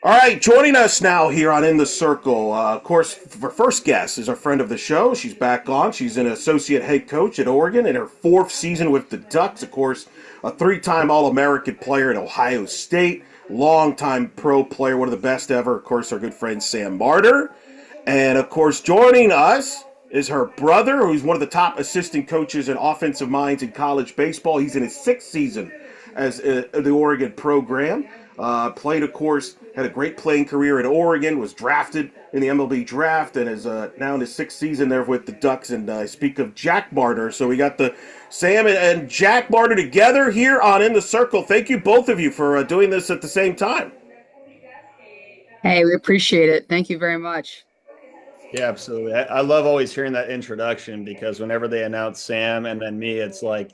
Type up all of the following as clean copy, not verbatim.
All right, joining us now here on In the Circle. Of course, our first guest is a friend of the show. She's back on. She's an associate head coach at Oregon in her fourth season with the Ducks. Of course, a three-time All-American player at Ohio State, longtime pro player, one of the best ever. Of course, our good friend Sam Marder. And of course, joining us is her brother, who's one of the top assistant coaches and offensive minds in college baseball. He's in his sixth season as the Oregon program. Played, of course, had a great playing career at Oregon, was drafted in the MLB draft, and is now in his sixth season there with the Ducks. And I speak of Jack Marder. So we got the Sam and Jack Marder together here on In the Circle. Thank you, both of you, for doing this at the same time. Hey, we appreciate it. Thank you very much. Yeah, absolutely. I love always hearing that introduction because whenever they announce Sam and then me, it's like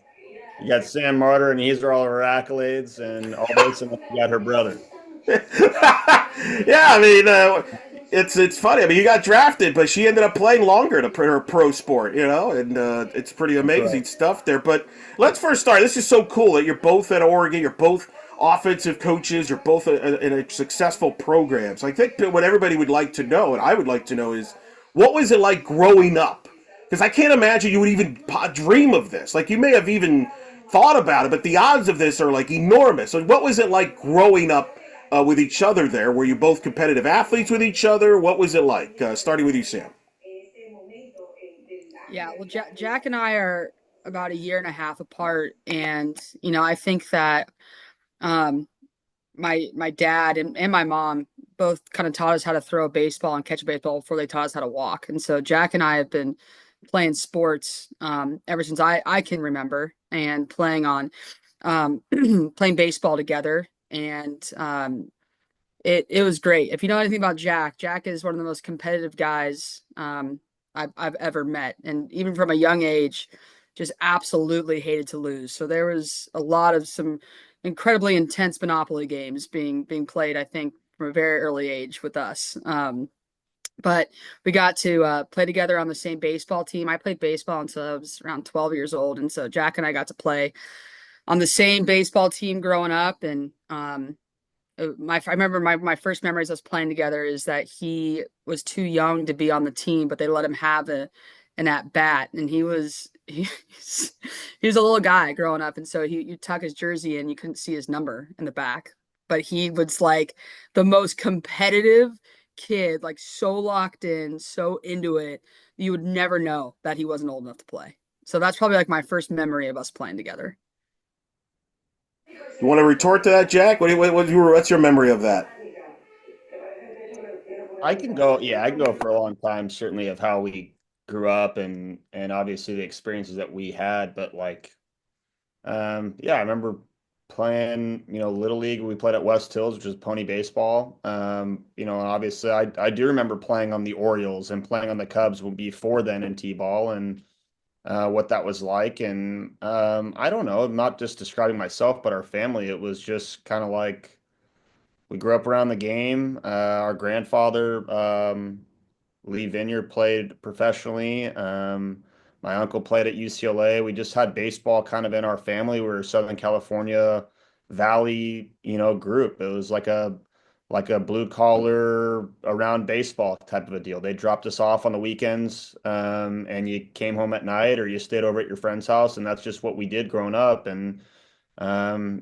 you got Sam Marder and these are all her accolades and all this, and then you got her brother. Yeah, I mean, it's funny. I mean, you got drafted, but she ended up playing longer to her pro sport, and it's pretty That's right. amazing stuff there. But let's first start. This is so cool that you're both at Oregon. You're both offensive coaches. You're both in a successful programs. I think that what everybody would like to know, and I would like to know, is what was it like growing up? Because I can't imagine you would even dream of this. Like, you may have even thought about it, but the odds of this are like enormous. So what was it like growing up with each other there? Were you both competitive athletes with each other? What was it like? Starting with you, Sam. Yeah, well, Jack and I are about a year and a half apart, and I think that um, my dad and my mom both kind of taught us how to throw a baseball and catch a baseball before they taught us how to walk. And so Jack and I have been playing sports ever since I can remember, and playing on playing baseball together, and it was great. If you know anything about Jack, Jack is one of the most competitive guys I've ever met, and even from a young age, just absolutely hated to lose. So there was a lot of some incredibly intense Monopoly games being played, I think, from a very early age with us. But we got to play together on the same baseball team. I played baseball until I was around 12 years old, and so Jack and I got to play on the same baseball team growing up, and I remember my first memories of us playing together is that he was too young to be on the team, but they let him have an at bat, and he was a little guy growing up, and so you tuck his jersey in, you couldn't see his number in the back, but he was like the most competitive kid, like so locked in, so into it, you would never know that he wasn't old enough to play. So that's probably like my first memory of us playing together. You want to retort to that, Jack? What's your memory of that? I can go, yeah, I can go for a long time, certainly of how we grew up and obviously the experiences that we had, but like yeah, I remember playing, Little League. We played at West Hills, which was pony baseball. And obviously I do remember playing on the Orioles and playing on the Cubs before then in T-ball and what that was like. And I don't know, I'm not just describing myself, but our family. It was just kind of like we grew up around the game. Our grandfather, Lee Vineyard, played professionally. My uncle played at UCLA. We just had baseball kind of in our family. We were a Southern California Valley, group. It was like a blue collar around baseball type of a deal. They dropped us off on the weekends, and you came home at night or you stayed over at your friend's house, and that's just what we did growing up. And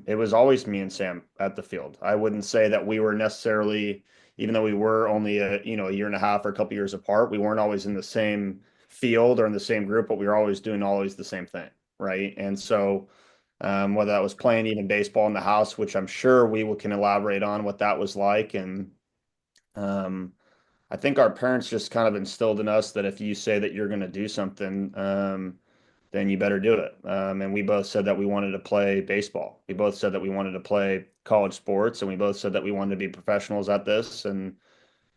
it was always me and Sam at the field. I wouldn't say that we were necessarily, even though we were only a year and a half or a couple years apart, we weren't always in the same field or in the same group, but we were always doing always the same thing, right? And so whether that was playing even baseball in the house, which I'm sure can elaborate on what that was like, and um, I think our parents just kind of instilled in us that if you say that you're going to do something, then you better do it. And we both said that we wanted to play baseball. We both said that we wanted to play college sports, and we both said that we wanted to be professionals at this. And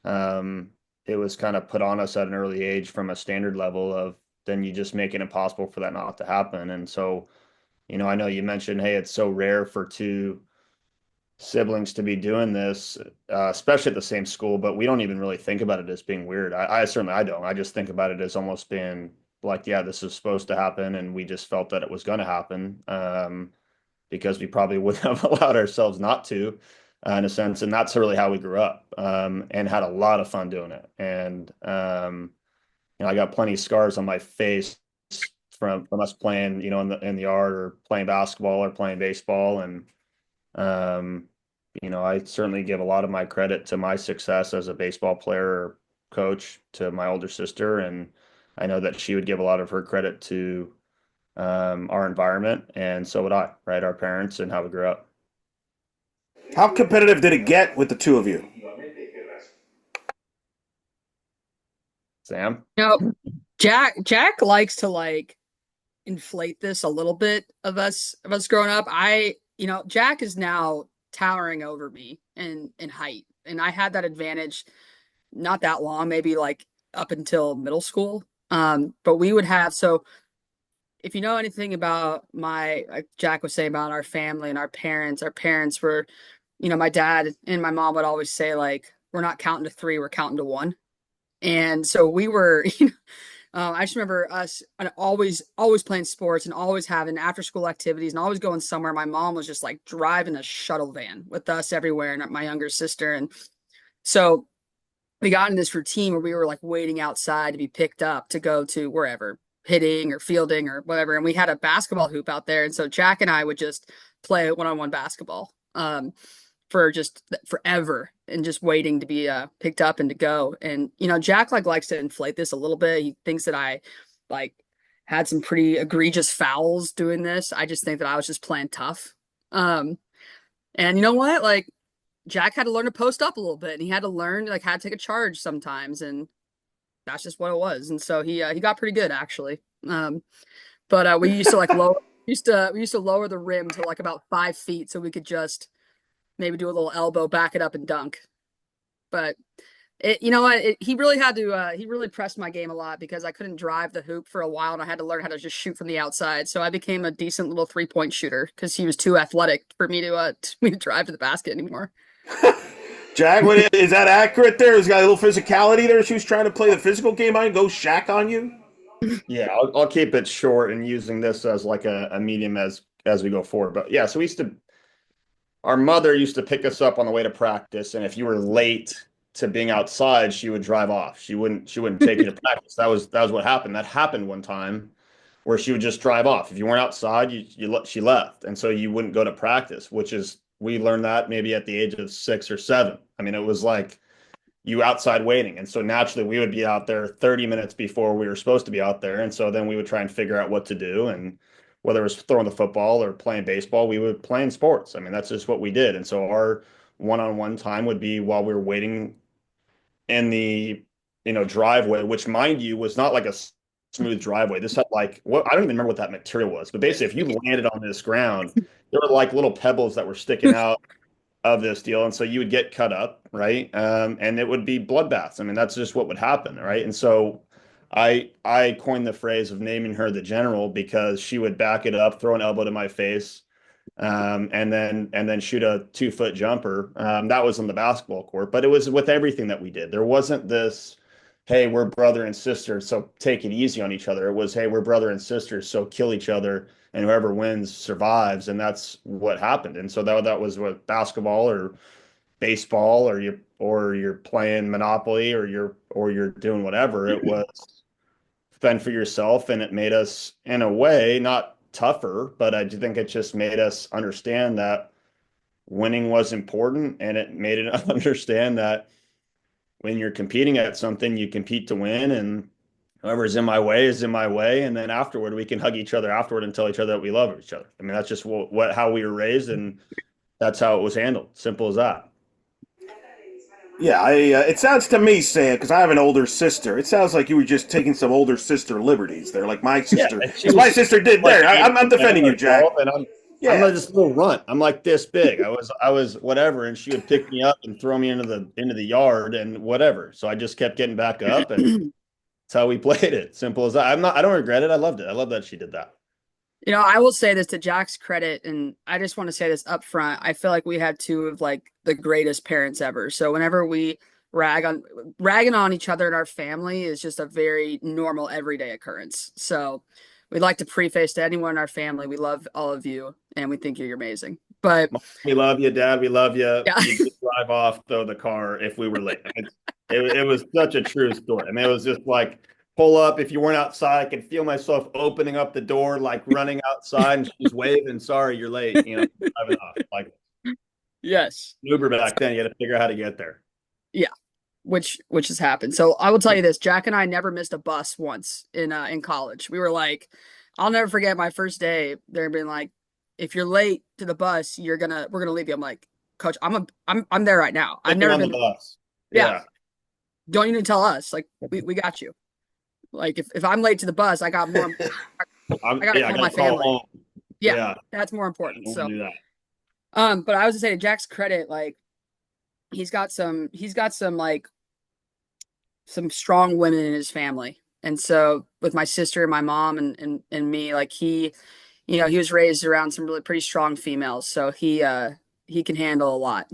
um, it was kind of put on us at an early age from a standard level of then you just make it impossible for that not to happen. And so, I know you mentioned, hey, it's so rare for two siblings to be doing this, especially at the same school, but we don't even really think about it as being weird. I certainly I don't. I just think about it as almost being like, yeah, this is supposed to happen, and we just felt that it was going to happen because we probably wouldn't have allowed ourselves not to. in a sense, and that's really how we grew up, and had a lot of fun doing it. And I got plenty of scars on my face from us playing, in the yard or playing basketball or playing baseball. And um, I certainly give a lot of my credit to my success as a baseball player or coach to my older sister, and I know that she would give a lot of her credit to our environment, and so would I, right? Our parents and how we grew up. How competitive did it get with the two of you? Sam? You know, Jack likes to like inflate this a little bit of us growing up. Jack is now towering over me in height, and I had that advantage not that long, maybe like up until middle school. But we would have so if you know anything about like Jack was saying about our family and our parents were, my dad and my mom would always say like, we're not counting to three, we're counting to one. And so we were, I just remember us always playing sports and always having after school activities and always going somewhere. My mom was just like driving a shuttle van with us everywhere and my younger sister. And so we got in this routine where we were like waiting outside to be picked up to go to wherever, hitting or fielding or whatever. And we had a basketball hoop out there. And so Jack and I would just play one-on-one basketball for just forever and just waiting to be picked up and to go. And, Jack like likes to inflate this a little bit. He thinks that I like had some pretty egregious fouls doing this. I just think that I was just playing tough. And you know what? Like, Jack had to learn to post up a little bit, and he had to learn like how to take a charge sometimes, and that's just what it was. And so he got pretty good actually. But we used to like lower we used to lower the rim to like about 5 feet so we could just maybe do a little elbow, back it up, and dunk. But you know what? He really had to. He really pressed my game a lot because I couldn't drive the hoop for a while, and I had to learn how to just shoot from the outside. So I became a decent little 3-point shooter because he was too athletic for me to drive to the basket anymore. Jack, is that accurate there? Has got a little physicality there. She was trying to play the physical game on you, go Shaq on you. Yeah, I'll keep it short and using this as like a medium as we go forward. But yeah, so our mother used to pick us up on the way to practice, and if you were late to being outside, she would drive off. She wouldn't take you to practice. That was what happened. That happened one time where she would just drive off. If you weren't outside, she left, and so you wouldn't go to practice, which is we learned that maybe at the age of 6 or 7. I mean, it was like you outside waiting. And so naturally we would be out there 30 minutes before we were supposed to be out there. And so then we would try and figure out what to do. And whether it was throwing the football or playing baseball, we would play in sports. I mean, that's just what we did. And so our one-on-one time would be while we were waiting in the, driveway, which mind you was not like a smooth driveway. This had like what I don't even remember what that material was, but basically if you landed on this ground, there were like little pebbles that were sticking out of this deal. And so you would get cut up, right? And it would be bloodbaths. I mean, that's just what would happen, right? And so I coined the phrase of naming her the general because she would back it up, throw an elbow to my face, and then shoot a 2-foot jumper. That was on the basketball court, but it was with everything that we did. There wasn't this, hey, we're brother and sister, so take it easy on each other. It was, hey, we're brother and sisters, so kill each other, and whoever wins survives, and that's what happened. And so that was what basketball or baseball or you're playing Monopoly or you're doing whatever. It was fend for yourself, and it made us in a way not tougher, but I do think it just made us understand that winning was important, and it made it understand that when you're competing at something, you compete to win, and whoever's in my way is in my way. And then afterward, we can hug each other afterward and tell each other that we love each other. I mean, that's just how we were raised, and that's how it was handled. Simple as that. Yeah, it sounds to me, Sam, because I have an older sister. It sounds like you were just taking some older sister liberties there, like my Yeah, sister, and she as my was sister did like there. I'm defending you, Jack. and I'm Yeah, like this little runt. I'm like this big. I was whatever, and she would pick me up and throw me into the yard and whatever. So I just kept getting back up, and that's how we played it. Simple as that. I don't regret it. I loved it. I love that she did that. I will say this to Jack's credit, and I just want to say this up front. I feel like we had two of like the greatest parents ever. So whenever we ragging on each other in our family is just a very normal everyday occurrence. So we'd like to preface to anyone in our family, we love all of you and we think you're amazing. But Mom, we love you, Dad. We love you. yeah, You just drive off, throw the car if we were late. It was such a true story. I mean, it was just like pull up. If you weren't outside, I could feel myself opening up the door, like running outside, and she's waving, "Sorry, you're late." Driving off. Like yes, Uber back then, you had to figure out how to get there. yeah, which has happened. So I will tell you this: Jack and I never missed a bus once in college. We were like, I'll never forget my first day. They're being like, if you're late to the bus, we're gonna leave you. I'm like, Coach, I'm there right now. I've Taking never on the been. bus. Yeah, Yeah. don't even tell us. Like we got you. Like if I'm late to the bus, I gotta Yeah, I call got my to call family. home. Yeah, Yeah. that's more I important. don't want So, to do that. but I was to say to Jack's credit, like he's got some like some strong women in his family. And so with my sister and my mom and me, like he was raised around some really pretty strong females. So he can handle a lot.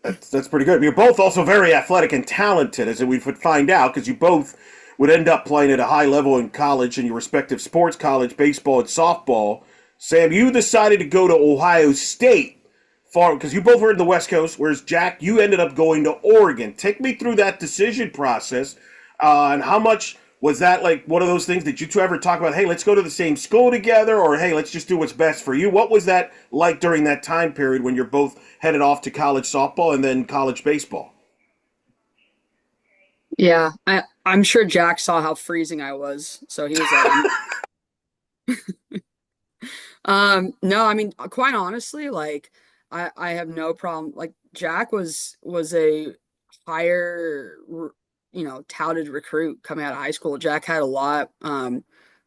That's pretty good. You're both also very athletic and talented, as we would find out, because you both would end up playing at a high level in college in your respective sports, college baseball and softball. Sam, you decided to go to Ohio State far because you both were in the West Coast, whereas Jack, you ended up going to Oregon. Take me through that decision process, and how much was that like one of those things that you two ever talk about? Hey, let's go to the same school together, or hey, let's just do what's best for you. What was that like during that time period when you're both headed off to college softball and then college baseball? Yeah, I'm sure Jack saw how freezing I was. So he was like, no, I mean, quite honestly, like I have no problem. Like Jack was a higher, touted recruit coming out of high school. Jack had a lot, I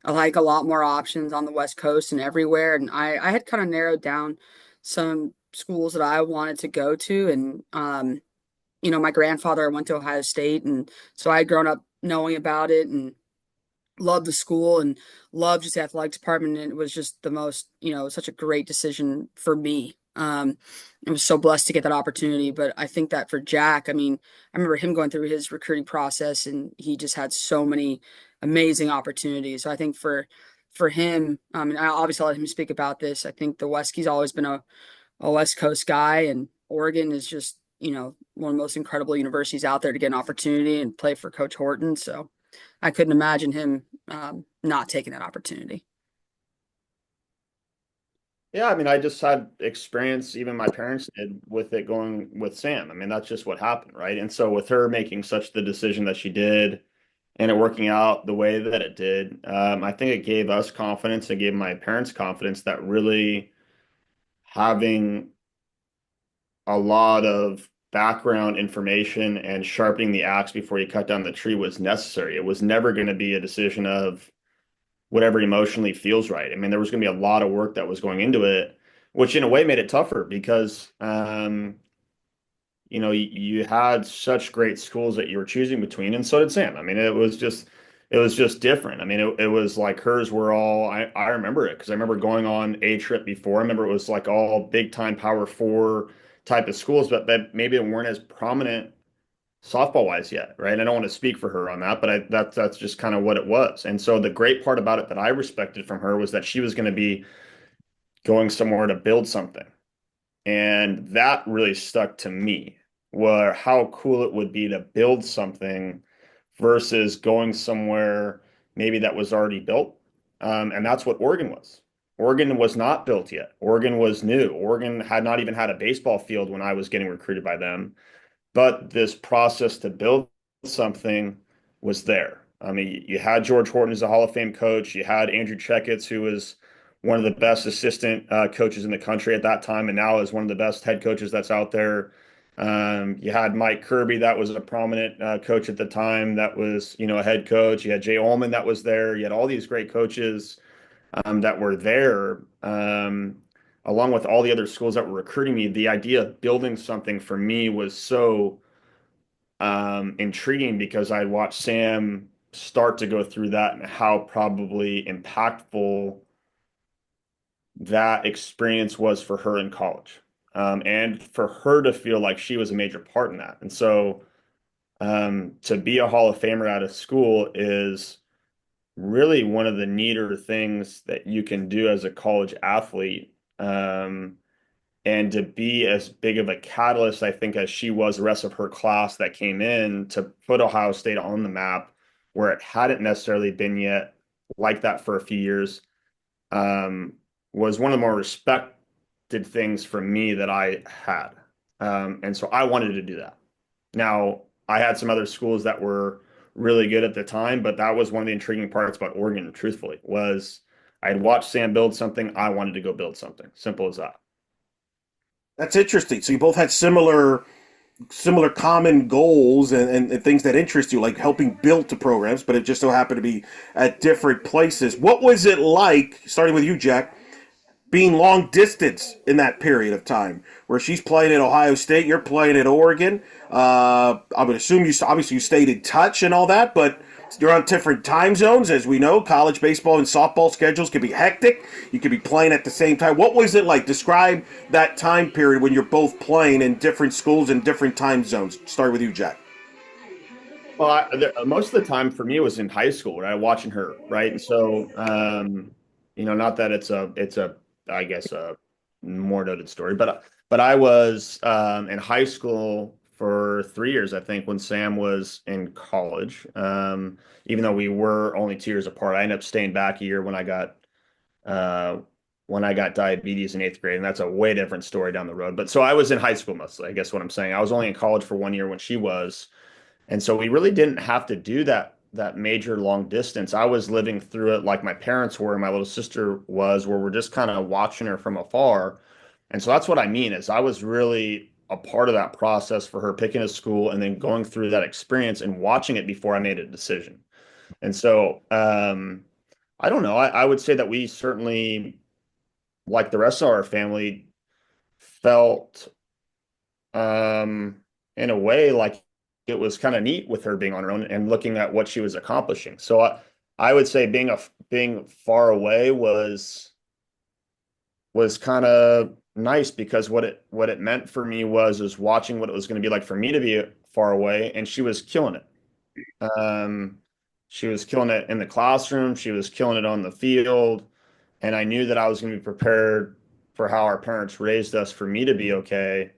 like a lot more options on the West Coast and everywhere. And I had kind of narrowed down some schools that I wanted to go to. And my grandfather went to Ohio State, and so I had grown up knowing about it and loved the school and loved just the athletic department. And it was just the most, such a great decision for me. I was so blessed to get that opportunity. But I think that for Jack, I mean, I remember him going through his recruiting process and he just had so many amazing opportunities. So I think for him, and I obviously let him speak about this. I think he's always been a West Coast guy, and Oregon is just, one of the most incredible universities out there to get an opportunity and play for Coach Horton. So I couldn't imagine him not taking that opportunity. Yeah, I mean, I just had experience, even my parents did, with it going with Sam. I mean, that's just what happened, right? And so with her making such the decision that she did and it working out the way that it did, I think it gave us confidence. It gave my parents confidence that really having a lot of background information and sharpening the axe before you cut down the tree was necessary. It was never going to be a decision of whatever emotionally feels right. I mean, there was going to be a lot of work that was going into it, which in a way made it tougher because, you had such great schools that you were choosing between, and so did Sam. I mean, it was just different. I mean, it was like hers were all, I remember it because I remember going on a trip before. I remember it was like all big time Power Four type of schools, but that maybe it weren't as prominent softball wise yet, right? I don't want to speak for her on that, but that's just kind of what it was. And so the great part about it that I respected from her was that she was going to be going somewhere to build something. And that really stuck to me, where how cool it would be to build something versus going somewhere maybe that was already built. And that's what Oregon was. Oregon was not built yet. Oregon was new. Oregon had not even had a baseball field when I was getting recruited by them. But this process to build something was there. I mean, you had George Horton as a Hall of Fame coach. You had Andrew Checketts, who was one of the best assistant coaches in the country at that time, and now is one of the best head coaches that's out there. You had Mike Kirby, that was a prominent coach at the time, that was a head coach. You had Jay Ullman that was there. You had all these great coaches that were there, along with all the other schools that were recruiting me. The idea of building something for me was so intriguing because I watched Sam start to go through that and how probably impactful that experience was for her in college. And for her to feel like she was a major part in that. And so to be a Hall of Famer out of school is really one of the neater things that you can do as a college athlete. And to be as big of a catalyst, I think, as she was the rest of her class that came in to put Ohio State on the map where it hadn't necessarily been yet like that for a few years, um, was one of the more respected things for me that I had. And so I wanted to do that. Now, I had some other schools that were really good at the time, but that was one of the intriguing parts about Oregon, truthfully, was I had watched Sam build something, I wanted to go build something. Simple as that. That's interesting. So you both had similar common goals and things that interest you, like helping build the programs, but it just so happened to be at different places. What was it like, starting with you, Jack, being long distance in that period of time where she's playing at Ohio State, you're playing at Oregon? I would assume you obviously you stayed in touch and all that, but you're on different time zones. As we know, college baseball and softball schedules can be hectic. You could be playing at the same time. What was it like? Describe that time period when you're both playing in different schools and different time zones. Start with you, Jack. Well, most of the time for me was in high school, right? Watching her, right? And so, not that I guess, a more noted story, but I was in high school for 3 years, I think, when Sam was in college. Even though we were only 2 years apart, I ended up staying back a year uh, when I got diabetes in eighth grade, and that's a way different story down the road. But so I was in high school mostly, I guess what I'm saying. I was only in college for 1 year when she was. And so we really didn't have to do that major long distance. I was living through it like my parents were and my little sister was, where we're just kind of watching her from afar. And so that's what I mean is I was really a part of that process for her picking a school and then going through that experience and watching it before I made a decision. And so I don't know. I would say that we certainly, like the rest of our family, felt in a way like it was kind of neat with her being on her own and looking at what she was accomplishing. So I would say being far away was kind of nice because what it meant for me was watching what it was going to be like for me to be far away, and she was killing it. Um, she was killing it in the classroom, she was killing it on the field, and I knew that I was going to be prepared for how our parents raised us for me to be okay.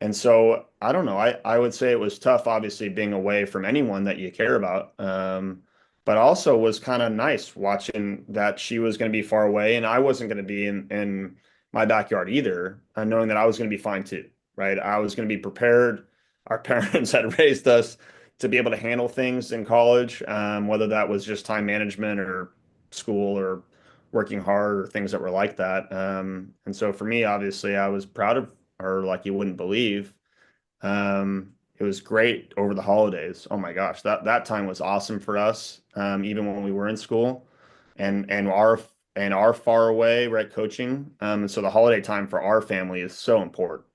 And so I don't know. I would say it was tough, obviously, being away from anyone that you care about. But also was kind of nice watching that she was going to be far away and I wasn't going to be in my backyard either, knowing that I was going to be fine too, right? I was going to be prepared. Our parents had raised us to be able to handle things in college, whether that was just time management or school or working hard or things that were like that. And so for me, obviously, I was proud of her like you wouldn't believe. It was great over the holidays. Oh my gosh, that time was awesome for us. Even when we were in school, and our far away, right, coaching. And so the holiday time for our family is so important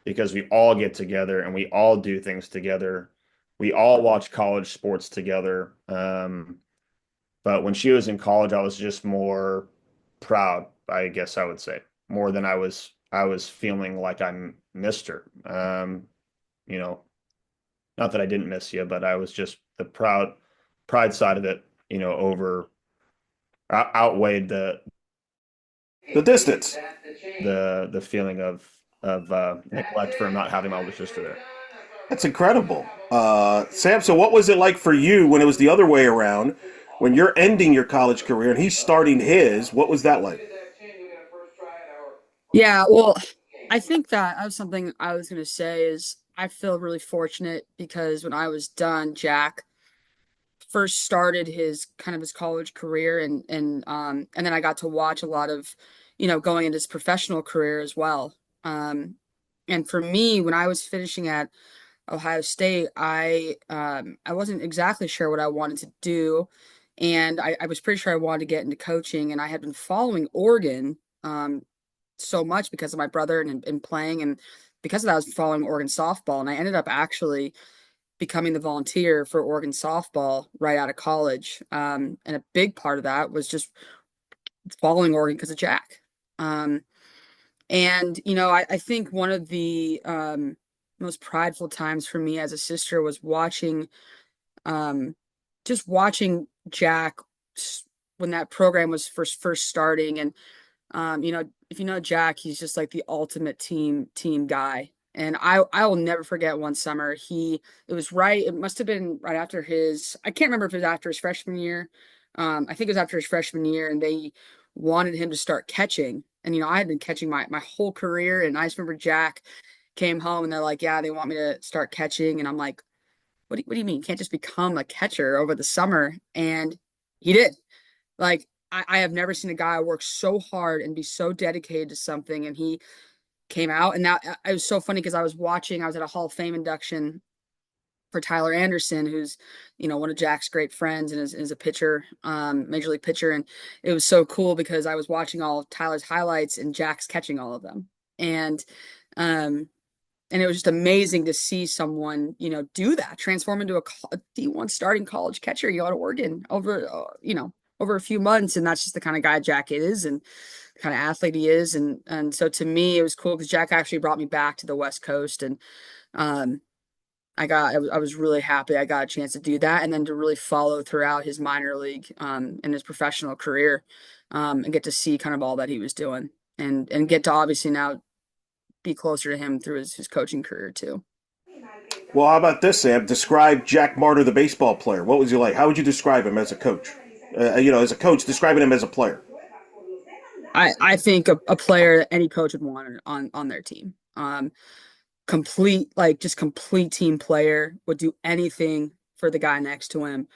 because we all get together and we all do things together. We all watch college sports together. But when she was in college, I was just more proud, I guess I would say, more than I was feeling like I missed her. You know, not that I didn't miss you, but I was just the pride side of it, outweighed The distance. the feeling of neglect for not having my older sister there. That's incredible. Sam, so what was it like for you when it was the other way around? When you're ending your college career and he's starting his, what was that like? Yeah, well, I think that was something I was going to say is I feel really fortunate because when I was done, Jack first started his kind of his college career and then I got to watch a lot of, going into his professional career as well. And for me, when I was finishing at Ohio State, I wasn't exactly sure what I wanted to do. And I was pretty sure I wanted to get into coaching, and I had been following Oregon so much because of my brother and playing, and because of that, I was following Oregon softball, and I ended up actually becoming the volunteer for Oregon softball right out of college. And a big part of that was just following Oregon because of Jack. Um, and I think one of the most prideful times for me as a sister was um, just watching Jack when that program was first starting, and If you know Jack, he's just like the ultimate team guy. And I will never forget one summer. It must have been right after I can't remember if it was after his freshman year. I think it was after his freshman year, and they wanted him to start catching. And I had been catching my whole career, and I just remember Jack came home and they're like, "Yeah, they want me to start catching." And I'm like, what do you mean? You can't just become a catcher over the summer. And he did. Like, I have never seen a guy work so hard and be so dedicated to something. And he came out, and that it was so funny because I was at a Hall of Fame induction for Tyler Anderson, who's, one of Jack's great friends and is a pitcher, major league pitcher. And it was so cool because I was watching all of Tyler's highlights and Jack's catching all of them. Um, and it was just amazing to see someone, do that, transform into a D1 starting college catcher, out of Oregon over a few months. And that's just the kind of guy Jack is and the kind of athlete he is. And so to me, it was cool because Jack actually brought me back to the West Coast. And um, I was really happy I got a chance to do that and then to really follow throughout his minor league and his professional career and get to see kind of all that he was doing and get to obviously now be closer to him through his coaching career too. Well, how about this, Sam? Describe Jack Marder, the baseball player. What was he like? How would you describe him as a coach? As a coach, describing him as a player. I think a player that any coach would want on their team. Complete team player, would do anything for the guy next to him.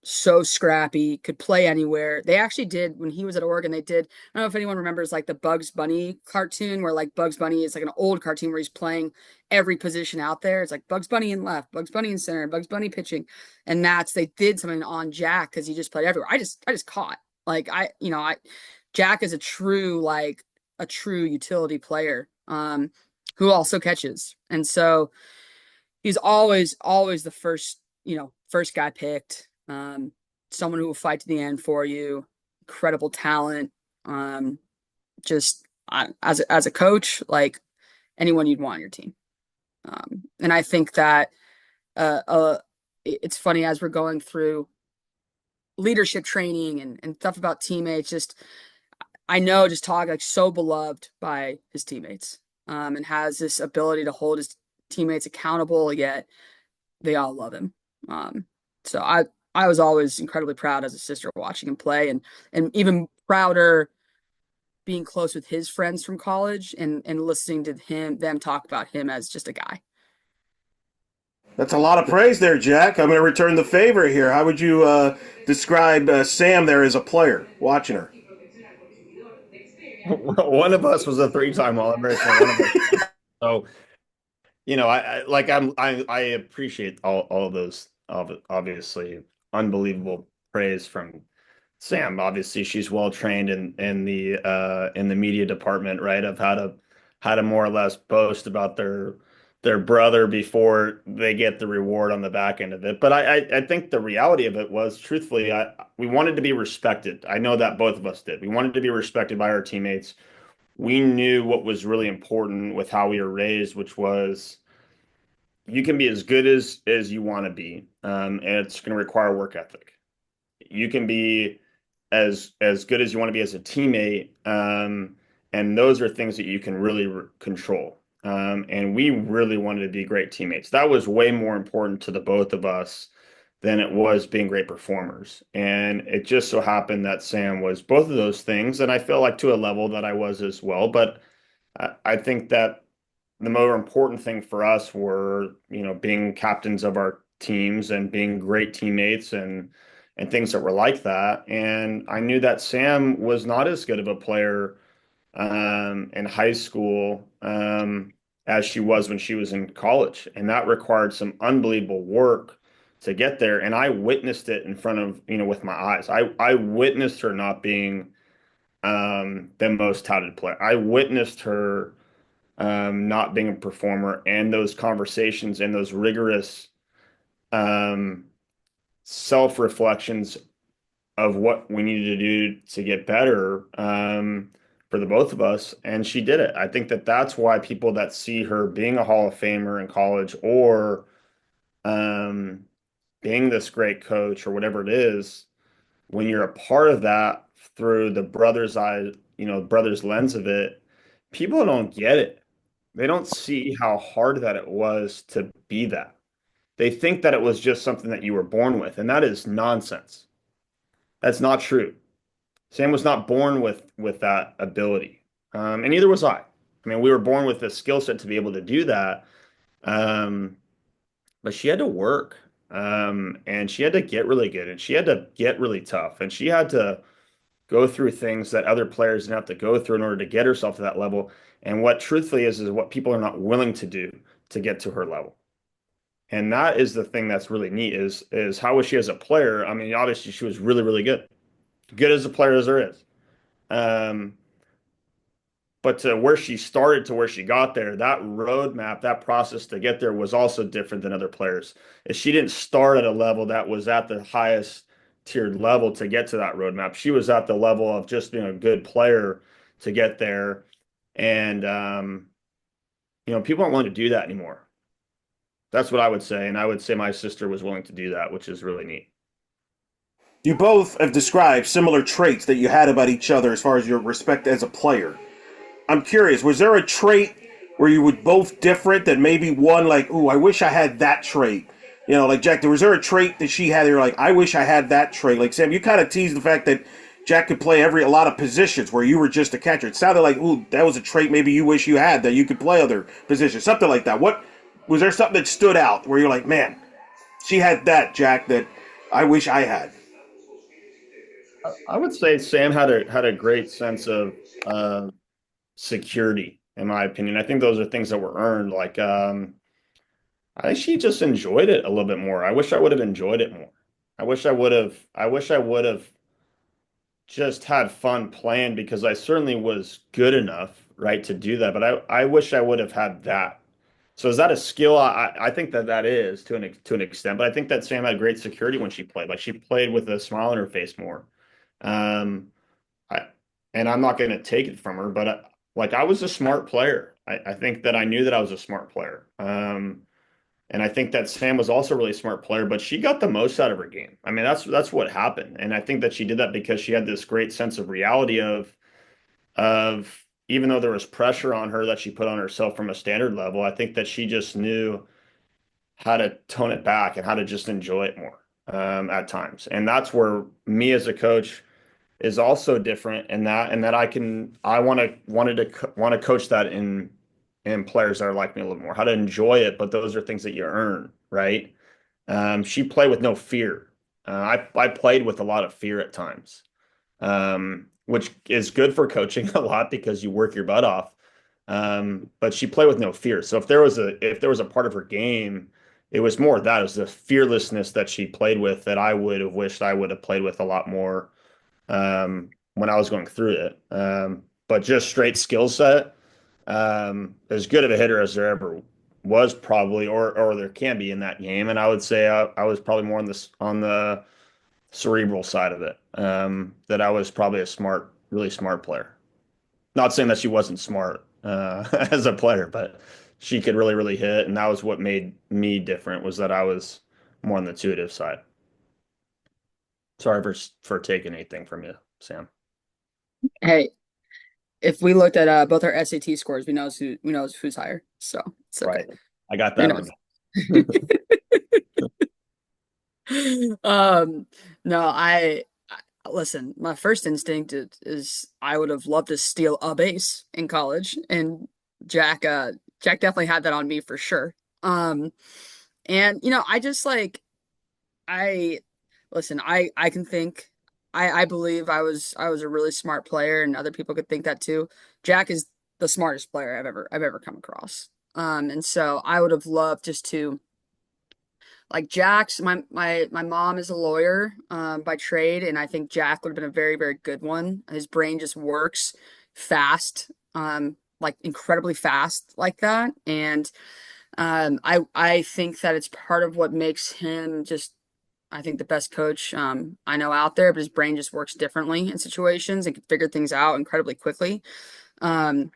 So scrappy, could play anywhere. They actually did when he was at Oregon. They did. I don't know if anyone remembers like the Bugs Bunny cartoon, where like Bugs Bunny is like an old cartoon where he's playing every position out there. It's like Bugs Bunny in left, Bugs Bunny in center, Bugs Bunny pitching, and they did something on Jack because he just played everywhere. I just caught like Jack is a true utility player. Who also catches, and so he's always the first guy picked. Someone who will fight to the end for you. Incredible talent. Just as a coach, like anyone you'd want on your team. And I think that it's funny as we're going through leadership training and stuff about teammates. Just I know just talk like so beloved by his teammates. And has this ability to hold his teammates accountable, yet they all love him. So I was always incredibly proud as a sister watching him play, and even prouder being close with his friends from college and listening to them talk about him as just a guy. That's a lot of praise there, Jack. I'm going to return the favor here. How would you describe Sam there as a player watching her? One of us was a three-time All-American. One of us. So, I appreciate all of those, obviously unbelievable praise from Sam. Obviously, she's well trained in the media department, right? Of how to more or less boast about their brother before they get the reward on the back end of it. But I think the reality of it was, truthfully, we wanted to be respected. I know that both of us did. We wanted to be respected by our teammates. We knew what was really important with how we were raised, which was you can be as good as you want to be, and it's going to require work ethic. You can be as good as you want to be as a teammate, and those are things that you can really control. And we really wanted to be great teammates. That was way more important to the both of us than it was being great performers. And it just so happened that Sam was both of those things, and I feel like to a level that I was as well. But I think that the more important thing for us were, being captains of our teams and being great teammates and things that were like that. And I knew that Sam was not as good of a player in high school as she was when she was in college, and that required some unbelievable work to get there. And I witnessed it in front of with my eyes. I witnessed her not being the most touted player. I witnessed her not being a performer, and those conversations and those rigorous um, self reflections of what we needed to do to get better for the both of us. And she did it. I think that that's why people that see her being a Hall of Famer in college or um, being this great coach or whatever it is, when you're a part of that through the brother's brother's lens of it, people don't get it. They don't see how hard that it was to be that. They think that it was just something that you were born with, and that is nonsense. That's not true. Sam was not born with that ability, and neither was I. I mean, we were born with the skill set to be able to do that, um, but she had to work, and she had to get really good, and she had to get really tough, and she had to go through things that other players didn't have to go through in order to get herself to that level. And what truthfully is what people are not willing to do to get to her level. And that is the thing that's really neat is how was she as a player? I mean, obviously she was really, really good. Good as a player as there is. Um, but to where she started to where she got there, that roadmap, that process to get there was also different than other players. She didn't start at a level that was at the highest tiered level to get to that roadmap. She was at the level of just being a good player to get there. And people aren't willing to do that anymore. That's what I would say. And I would say my sister was willing to do that, which is really neat. You both have described similar traits that you had about each other as far as your respect as a player. I'm curious, was there a trait where you were both different that maybe one like, ooh, I wish I had that trait? Like Jack, was there a trait that she had that you're like, I wish I had that trait? Like Sam, you kind of teased the fact that Jack could play a lot of positions where you were just a catcher. It sounded like, ooh, that was a trait maybe you wish you had that you could play other positions, something like that. What was there something that stood out where you're like, man, she had that, Jack, that I wish I had? I would say Sam had a great sense of security, in my opinion. I think those are things that were earned. Like, I think she just enjoyed it a little bit more. I wish I would have enjoyed it more. I wish I would have just had fun playing because I certainly was good enough, right, to do that. But I wish I would have had that. So is that a skill? I think that is to an extent, but I think that Sam had great security when she played. Like she played with a smile on her face more. Um, I, and I'm not going to take it from her, but like I was a smart player. I think that I knew that I was a smart player. And I think that Sam was also a really smart player, but she got the most out of her game. I mean, that's what happened. And I think that she did that because she had this great sense of reality of even though there was pressure on her that she put on herself from a standard level, I think that she just knew how to tone it back and how to just enjoy it more at times. And that's where me as a coach is also different in that I want to coach that in players that are like me a little more, how to enjoy it, but those are things that you earn, right? She played with no fear. I played with a lot of fear at times, which is good for coaching a lot because you work your butt off. But she played with no fear. So if there was a part of her game, it was more of that. It was the fearlessness that she played with that I would have wished I would have played with a lot more when I was going through it. But just straight skill set, as good of a hitter as there ever was probably, or there can be in that game. And I would say I was probably more on the cerebral side of it. That I was probably a really smart player. Not saying that she wasn't smart as a player, but she could really, really hit, and that was what made me different was that I was more on the intuitive side. Sorry for taking anything from you, Sam. Hey, if we looked at both our SAT scores, we know who's higher. So it's okay. Right. I got We that know. one. Um, no, listen, my first instinct is I would have loved to steal a base in college, and Jack definitely had that on me for sure. And I just like I listen, I can think. I believe I was a really smart player, and other people could think that too. Jack is the smartest player I've ever come across. And so I would have loved just to like Jack's my mom is a lawyer by trade, and I think Jack would have been a very, very good one. His brain just works fast, like incredibly fast like that. And I think that it's part of what makes him just I think the best coach I know out there, but his brain just works differently in situations and can figure things out incredibly quickly. Um,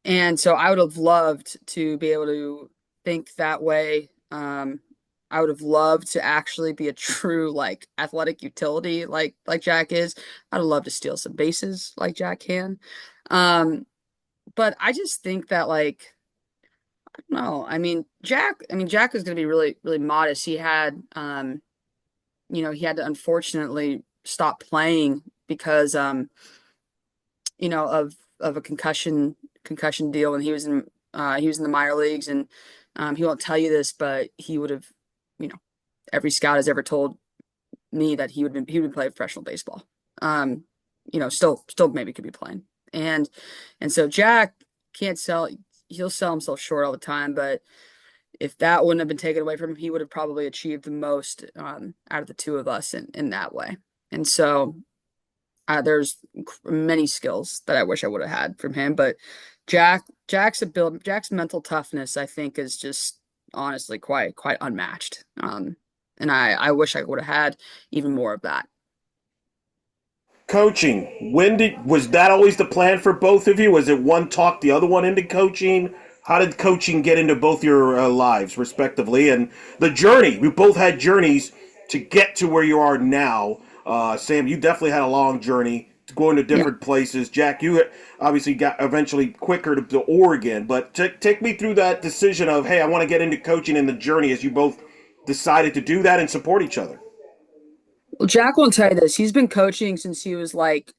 and so I would have loved to be able to think that way. I would have loved to actually be a true like athletic utility like Jack is. I'd love to steal some bases like Jack can. Um, but I just think that like I don't know. Jack is going to be really really modest. He had he had to unfortunately stop playing because of a concussion deal, and he was in the minor leagues, and he won't tell you this, but he would have, you know, every scout has ever told me that he would play professional baseball. Um, still maybe could be playing, and so Jack can't sell. He'll sell himself short all the time, but if that wouldn't have been taken away from him, he would have probably achieved the most out of the two of us in that way. And so there's many skills that I wish I would have had from him, but Jack's mental toughness, I think, is just honestly quite unmatched. And I wish I would have had even more of that. Coaching. Was that always the plan for both of you? Was it one talked the other one into coaching? How did coaching get into both your lives, respectively, and the journey? We both had journeys to get to where you are now. Sam, you definitely had a long journey to going to Yeah. different places. Jack, you obviously got eventually quicker to Oregon, but take me through that decision of, hey, I want to get into coaching and the journey as you both decided to do that and support each other. Well, Jack won't tell you this. He's been coaching since he was like,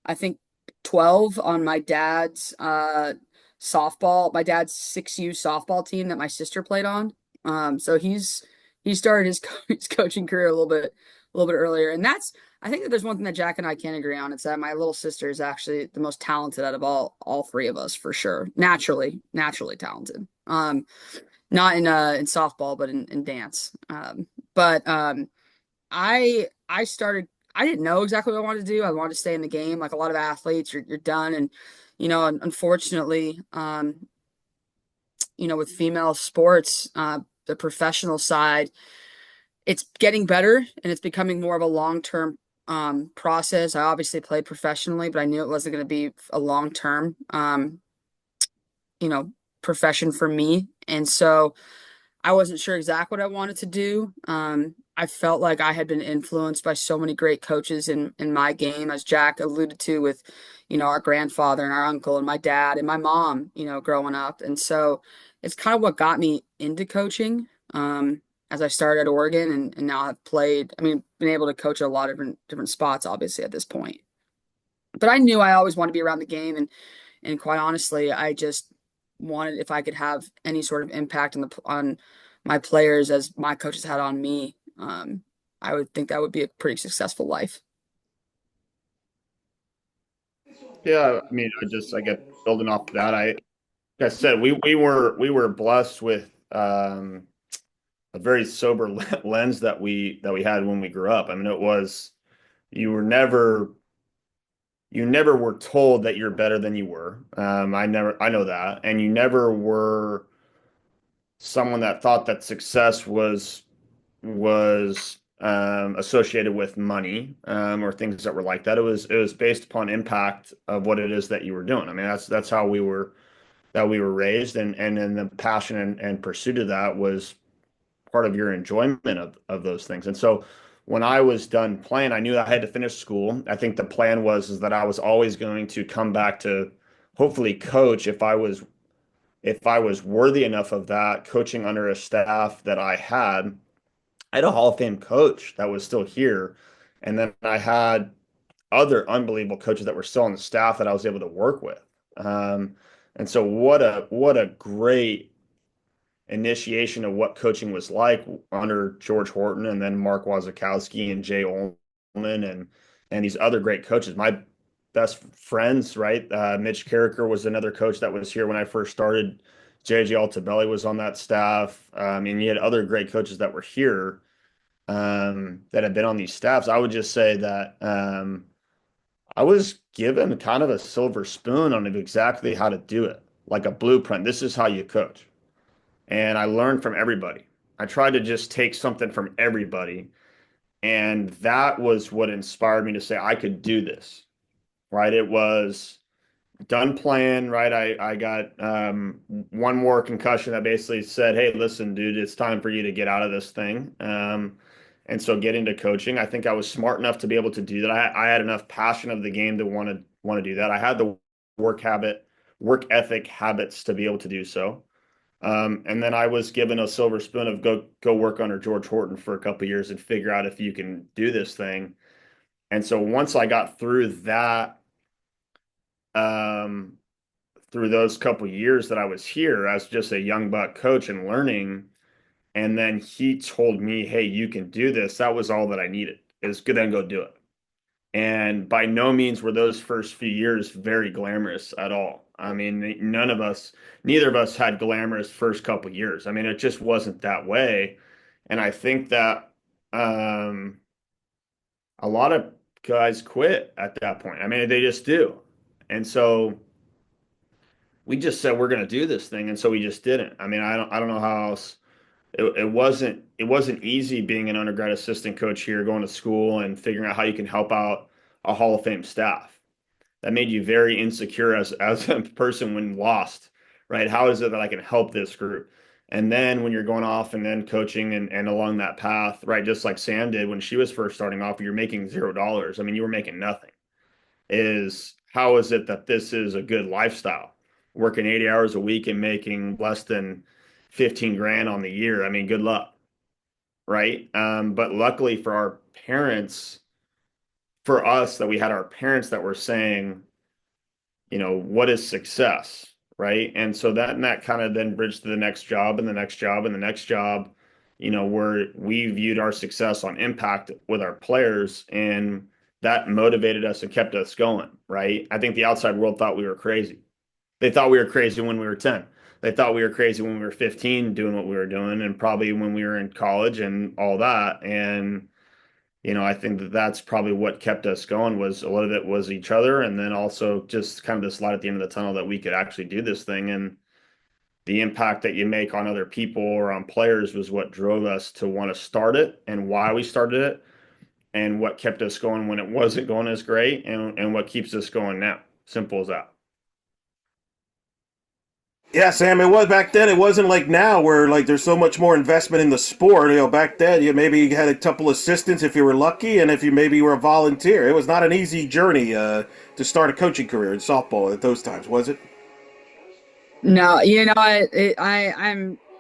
I think 12 on my dad's my dad's 6U softball team that my sister played on. So he started his coaching career a little bit earlier. And that's I think that there's one thing that Jack and I can agree on. It's that my little sister is actually the most talented out of all three of us for sure. Naturally talented. Not in softball, but in dance. But I started I didn't know exactly what I wanted to do. I wanted to stay in the game. Like a lot of athletes, you're done. And, unfortunately, with female sports, the professional side, it's getting better and it's becoming more of a long-term process. I obviously played professionally, but I knew it wasn't going to be a long-term you know, profession for me. And so I wasn't sure exactly what I wanted to do. I felt like I had been influenced by so many great coaches in my game, as Jack alluded to, with, our grandfather and our uncle and my dad and my mom, growing up. And so it's kind of what got me into coaching. As I started at Oregon and now I've been able to coach at a lot of different spots, obviously, at this point. But I knew I always wanted to be around the game, and quite honestly, I just wanted if I could have any sort of impact on my players as my coaches had on me. I would think that would be a pretty successful life. Yeah, I mean, I get building off of that. Like I said, we were blessed with a very sober lens that we had when we grew up. I mean, it was you were never you never were told that you're better than you were. I know that, and you never were someone that thought that success was associated with money or things that were like that. It was based upon impact of what it is that you were doing. I mean, that's how we were raised, and then the passion and pursuit of that was part of your enjoyment of those things. And so when I was done playing, I knew I had to finish school. I think the plan was is that I was always going to come back to hopefully coach if I was worthy enough of that, coaching under a staff that I had. I had a Hall of Fame coach that was still here. And then I had other unbelievable coaches that were still on the staff that I was able to work with. Um, and so what a great initiation of what coaching was like under George Horton and then Mark Wazakowski and Jay Ullman and these other great coaches. My best friends, right? Mitch Carricker was another coach that was here when I first started. JJ Altabelli was on that staff. And you had other great coaches that were here that have been on these staffs. I would just say that I was given kind of a silver spoon on exactly how to do it, like a blueprint. This is how you coach. And I learned from everybody. I tried to just take something from everybody. And that was what inspired me to say I could do this, right? It was done playing, right? I got one more concussion that basically said, "Hey, listen, dude, it's time for you to get out of this thing." And so get into coaching. I think I was smart enough to be able to do that. I had enough passion of the game to want to do that. I had the work ethic habits to be able to do so. And then I was given a silver spoon of go work under George Horton for a couple of years and figure out if you can do this thing. And so once I got um, through those couple of years that I was here as just a young buck coach and learning, and then he told me, "Hey, you can do this." That was all that I needed. Is good, then go do it. And by no means were those first few years very glamorous at all. I mean, neither of us had glamorous first couple years. I mean, it just wasn't that way. And I think that um, a lot of guys quit at that point. I mean, they just do. And so we just said we're going to do this thing, and so we just didn't. I mean, I don't know how else. It wasn't easy being an undergrad assistant coach here, going to school and figuring out how you can help out a Hall of Fame staff. That made you very insecure as a person when lost, right? How is it that I can help this group? And then when you're going off and then coaching and along that path, right, just like Sam did when she was first starting off, you're making $0. I mean, you were making nothing. Is how is it that this is a good lifestyle? Working 80 hours a week and making less than 15 grand on the year. I mean, good luck, right? But luckily for our parents, for us, that we had our parents that were saying, what is success, right? And so that kind of then bridged to the next job and the next job and the next job, where we viewed our success on impact with our players, and that motivated us and kept us going, right? I think the outside world thought we were crazy. They thought we were crazy when we were 10. They thought we were crazy when we were 15 doing what we were doing, and probably when we were in college and all that. And I think that that's probably what kept us going. Was a lot of it was each other, and then also just kind of this light at the end of the tunnel that we could actually do this thing. And the impact that you make on other people or on players was what drove us to want to start it, and why we started it, and what kept us going when it wasn't going as great, and what keeps us going now. Simple as that. Yeah, Sam, it was back then. It wasn't like now where like there's so much more investment in the sport. Back then you maybe had a couple assistants if you were lucky, and if you maybe were a volunteer. It was not an easy journey to start a coaching career in softball at those times, was it? No,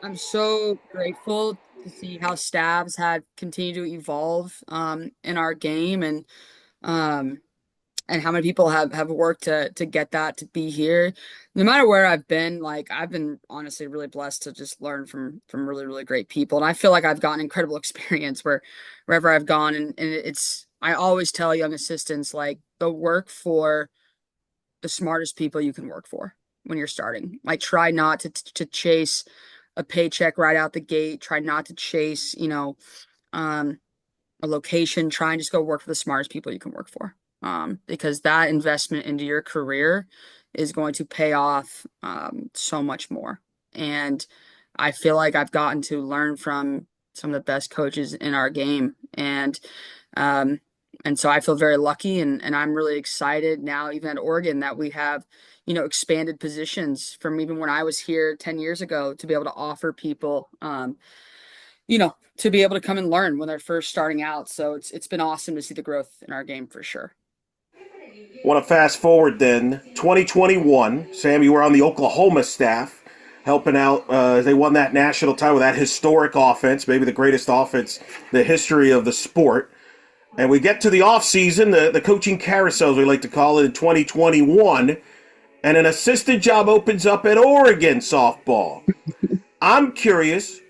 I'm so grateful to see how staffs had continued to evolve in our game, um and how many people have worked to get that to be here. No matter where I've been, like I've been honestly really blessed to just learn from really, really great people. And I feel like I've gotten incredible experience wherever I've gone. And it's I always tell young assistants like go work for the smartest people you can work for when you're starting. Like try not to chase a paycheck right out the gate. Try not to chase, um a location, try and just go work for the smartest people you can work for. Because that investment into your career is going to pay off so much more. And I feel like I've gotten to learn from some of the best coaches in our game. Um, and so I feel very lucky and I'm really excited now, even at Oregon, that we have, expanded positions from even when I was here 10 years ago to be able to offer people to be able to come and learn when they're first starting out. So it's been awesome to see the growth in our game for sure. Want to fast forward then, 2021. Sam, you were on the Oklahoma staff, helping out as they won that national title with that historic offense, maybe the greatest offense in the history of the sport. And we get to the offseason, the coaching carousel, as we like to call it, in 2021, and an assistant job opens up at Oregon softball. I'm curious,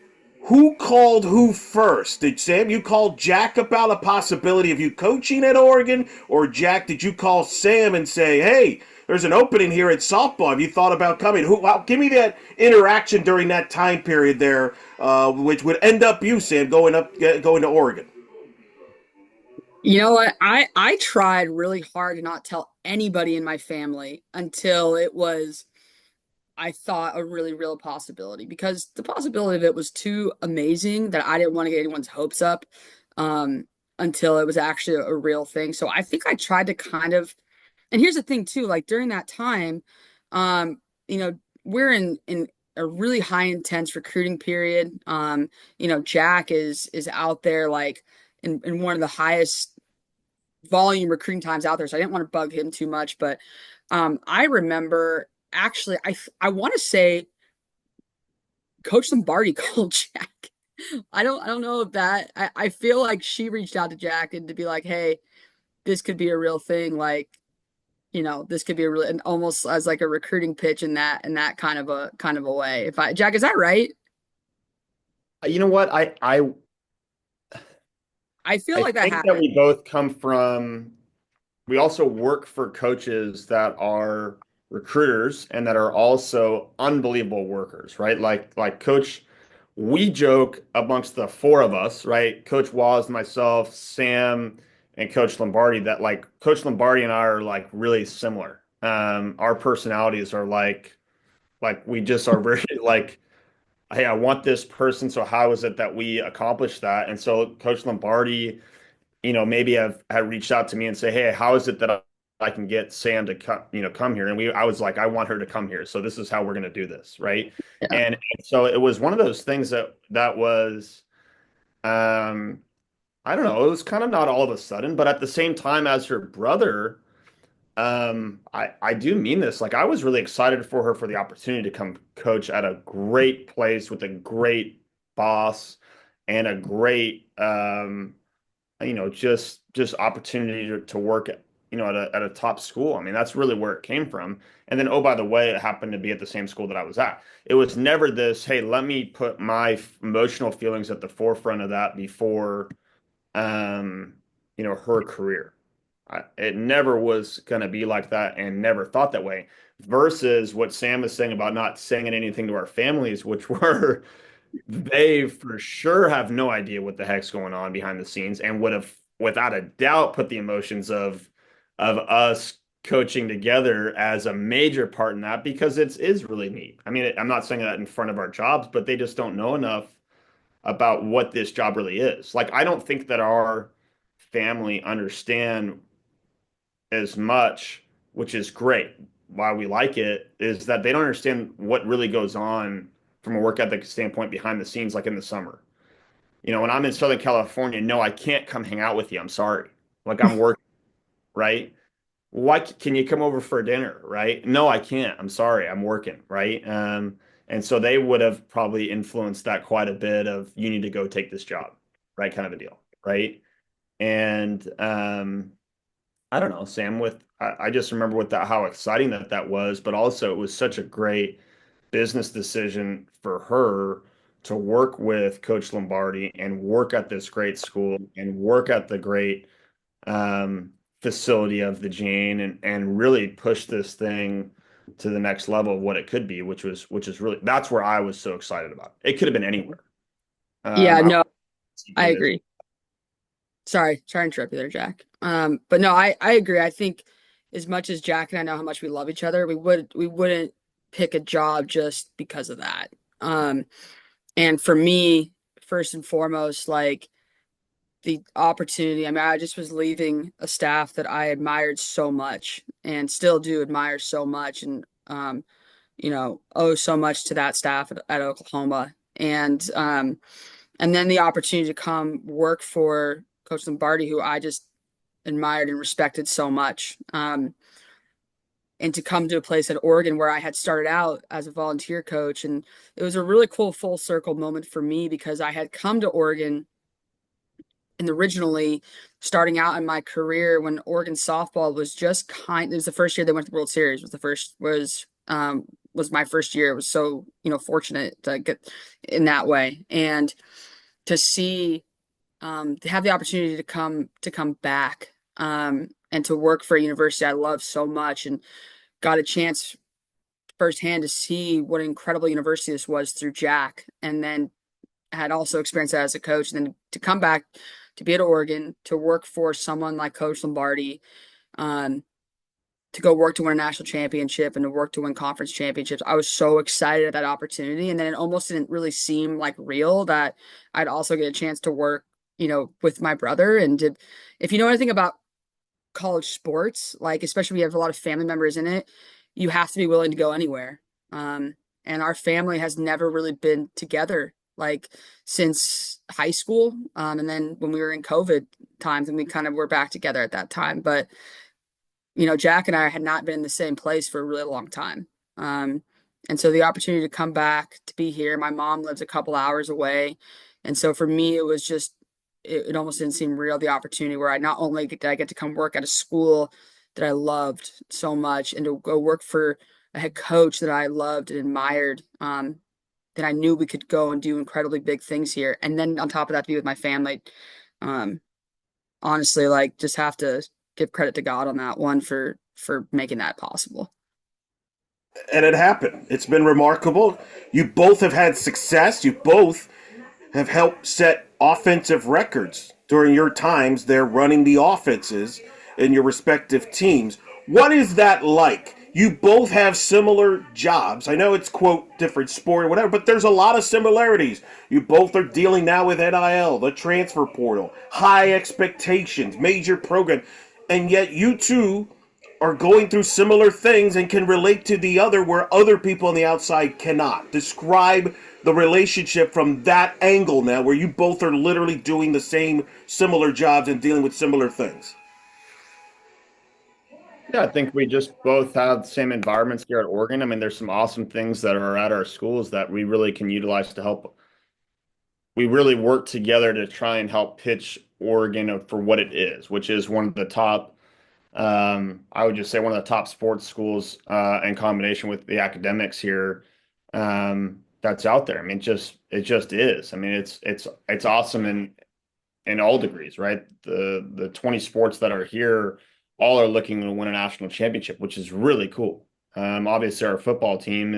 who called who first? Did Sam, you call Jack about a possibility of you coaching at Oregon? Or Jack, did you call Sam and say, hey, there's an opening here at softball. Have you thought about coming? Give me that interaction during that time period there, which would end up you, Sam, going to Oregon. You know what? I tried really hard to not tell anybody in my family until it was, I thought, a really real possibility because the possibility of it was too amazing that I didn't want to get anyone's hopes up um, until it was actually a real thing. So I think I tried to kind of And here's the thing too, like during that time, um, you know, we're in a really high intense recruiting period. Jack is out there like in one of the highest volume recruiting times out there. So I didn't want to bug him too much, but I remember actually I want to say Coach Lombardi called Jack. I don't know if that I feel like she reached out to Jack and to be like, hey, this could be a real thing. Like, this could be a real and almost as like a recruiting pitch in that kind of a way. If I Jack, is that right? You know what? I feel I like that think that happened. we both come from, we also work for coaches that are recruiters and that are also unbelievable workers, right? Like Coach, we joke amongst the four of us, right? Coach Waz, myself, Sam, and Coach Lombardi, that like Coach Lombardi and I are like really similar. Our personalities are like we just are very like, hey, I want this person, so how is it that we accomplish that? And so Coach Lombardi, maybe have had reached out to me and say, hey, how is it that I can get Sam to come here? And I was like, I want her to come here. So this is how we're going to do this. Right. Yeah. And so it was one of those things that was, I don't know, it was kind of not all of a sudden, but at the same time as her brother, I do mean this. Like I was really excited for her for the opportunity to come coach at a great place with a great boss and a great, just opportunity to work at a top school. I mean, that's really where it came from. And then, oh, by the way, it happened to be at the same school that I was at. It was never this, hey, let me put my emotional feelings at the forefront of that before, um, her career. It never was going to be like that and never thought that way. Versus what Sam is saying about not saying anything to our families, which were they for sure have no idea what the heck's going on behind the scenes and would have without a doubt put the emotions of us coaching together as a major part in that because it is really neat. I mean, I'm not saying that in front of our jobs, but they just don't know enough about what this job really is. Like, I don't think that our family understand as much, which is great. Why we like it is that they don't understand what really goes on from a work ethic standpoint behind the scenes, like in the summer. When I'm in Southern California, no, I can't come hang out with you. I'm sorry. Like I'm working, right? Why can you come over for dinner, right? No, I can't. I'm sorry. I'm working, right? And so they would have probably influenced that quite a bit of you need to go take this job, right? Kind of a deal, right? And I don't know, Sam, I just remember with that how exciting that was, but also it was such a great business decision for her to work with Coach Lombardi and work at this great school and work at the great um, facility of the Jane and really push this thing to the next level of what it could be, which is really that's where I was so excited about. It could have been anywhere. Yeah, I no, I being this. agree. Sorry to interrupt you there, Jack. But no, I agree. I think as much as Jack and I know how much we love each other, we wouldn't pick a job just because of that. Um, and for me, first and foremost, like the opportunity. I mean, I just was leaving a staff that I admired so much and still do admire so much and owe so much to that staff at Oklahoma. And then the opportunity to come work for Coach Lombardi, who I just admired and respected so much. And to come to a place at Oregon where I had started out as a volunteer coach. And it was a really cool full circle moment for me because I had come to Oregon and originally starting out in my career when Oregon softball was it was the first year they went to the World Series was my first year. It was so, fortunate to get in that way. And to see to have the opportunity to come back and to work for a university I love so much and got a chance firsthand to see what an incredible university this was through Jack, and then had also experienced that as a coach, and then to come back to be at Oregon to work for someone like Coach Lombardi, um, to go work to win a national championship and to work to win conference championships. I was so excited at that opportunity. And then it almost didn't really seem like real that I'd also get a chance to work, with my brother. And if you know anything about college sports, like especially when you have a lot of family members in it, you have to be willing to go anywhere. And our family has never really been together like since high school. And then when we were in COVID times and we kind of were back together at that time. But Jack and I had not been in the same place for a really long time. Um, and so the opportunity to come back to be here, my mom lives a couple hours away. And so for me, it was just, it almost didn't seem real, the opportunity where I not only did I get to come work at a school that I loved so much and to go work for a head coach that I loved and admired, that I knew we could go and do incredibly big things here. And then on top of that, to be with my family. Um, Honestly, like just have to give credit to God on that one for making that possible. And it happened. It's been remarkable. You both have had success. You both have helped set offensive records during your times there running the offenses in your respective teams. What is that like? You both have similar jobs. I know it's, quote, different sport or whatever, but there's a lot of similarities. You both are dealing now with NIL, the transfer portal, high expectations, major program, and yet you two are going through similar things and can relate to the other where other people on the outside cannot. Describe the relationship from that angle now, where you both are literally doing the same similar jobs and dealing with similar things. Yeah, I think we just both have the same environments here at Oregon. I mean, there's some awesome things that are at our schools that we really can utilize to help. We really work together to try and help pitch Oregon for what it is, which is one of the top, I would just say one of the top sports schools in combination with the academics here, that's out there. I mean, it just is. I mean, it's awesome in all degrees, right? The 20 sports that are here all are looking to win a national championship, which is really cool. Obviously, our football team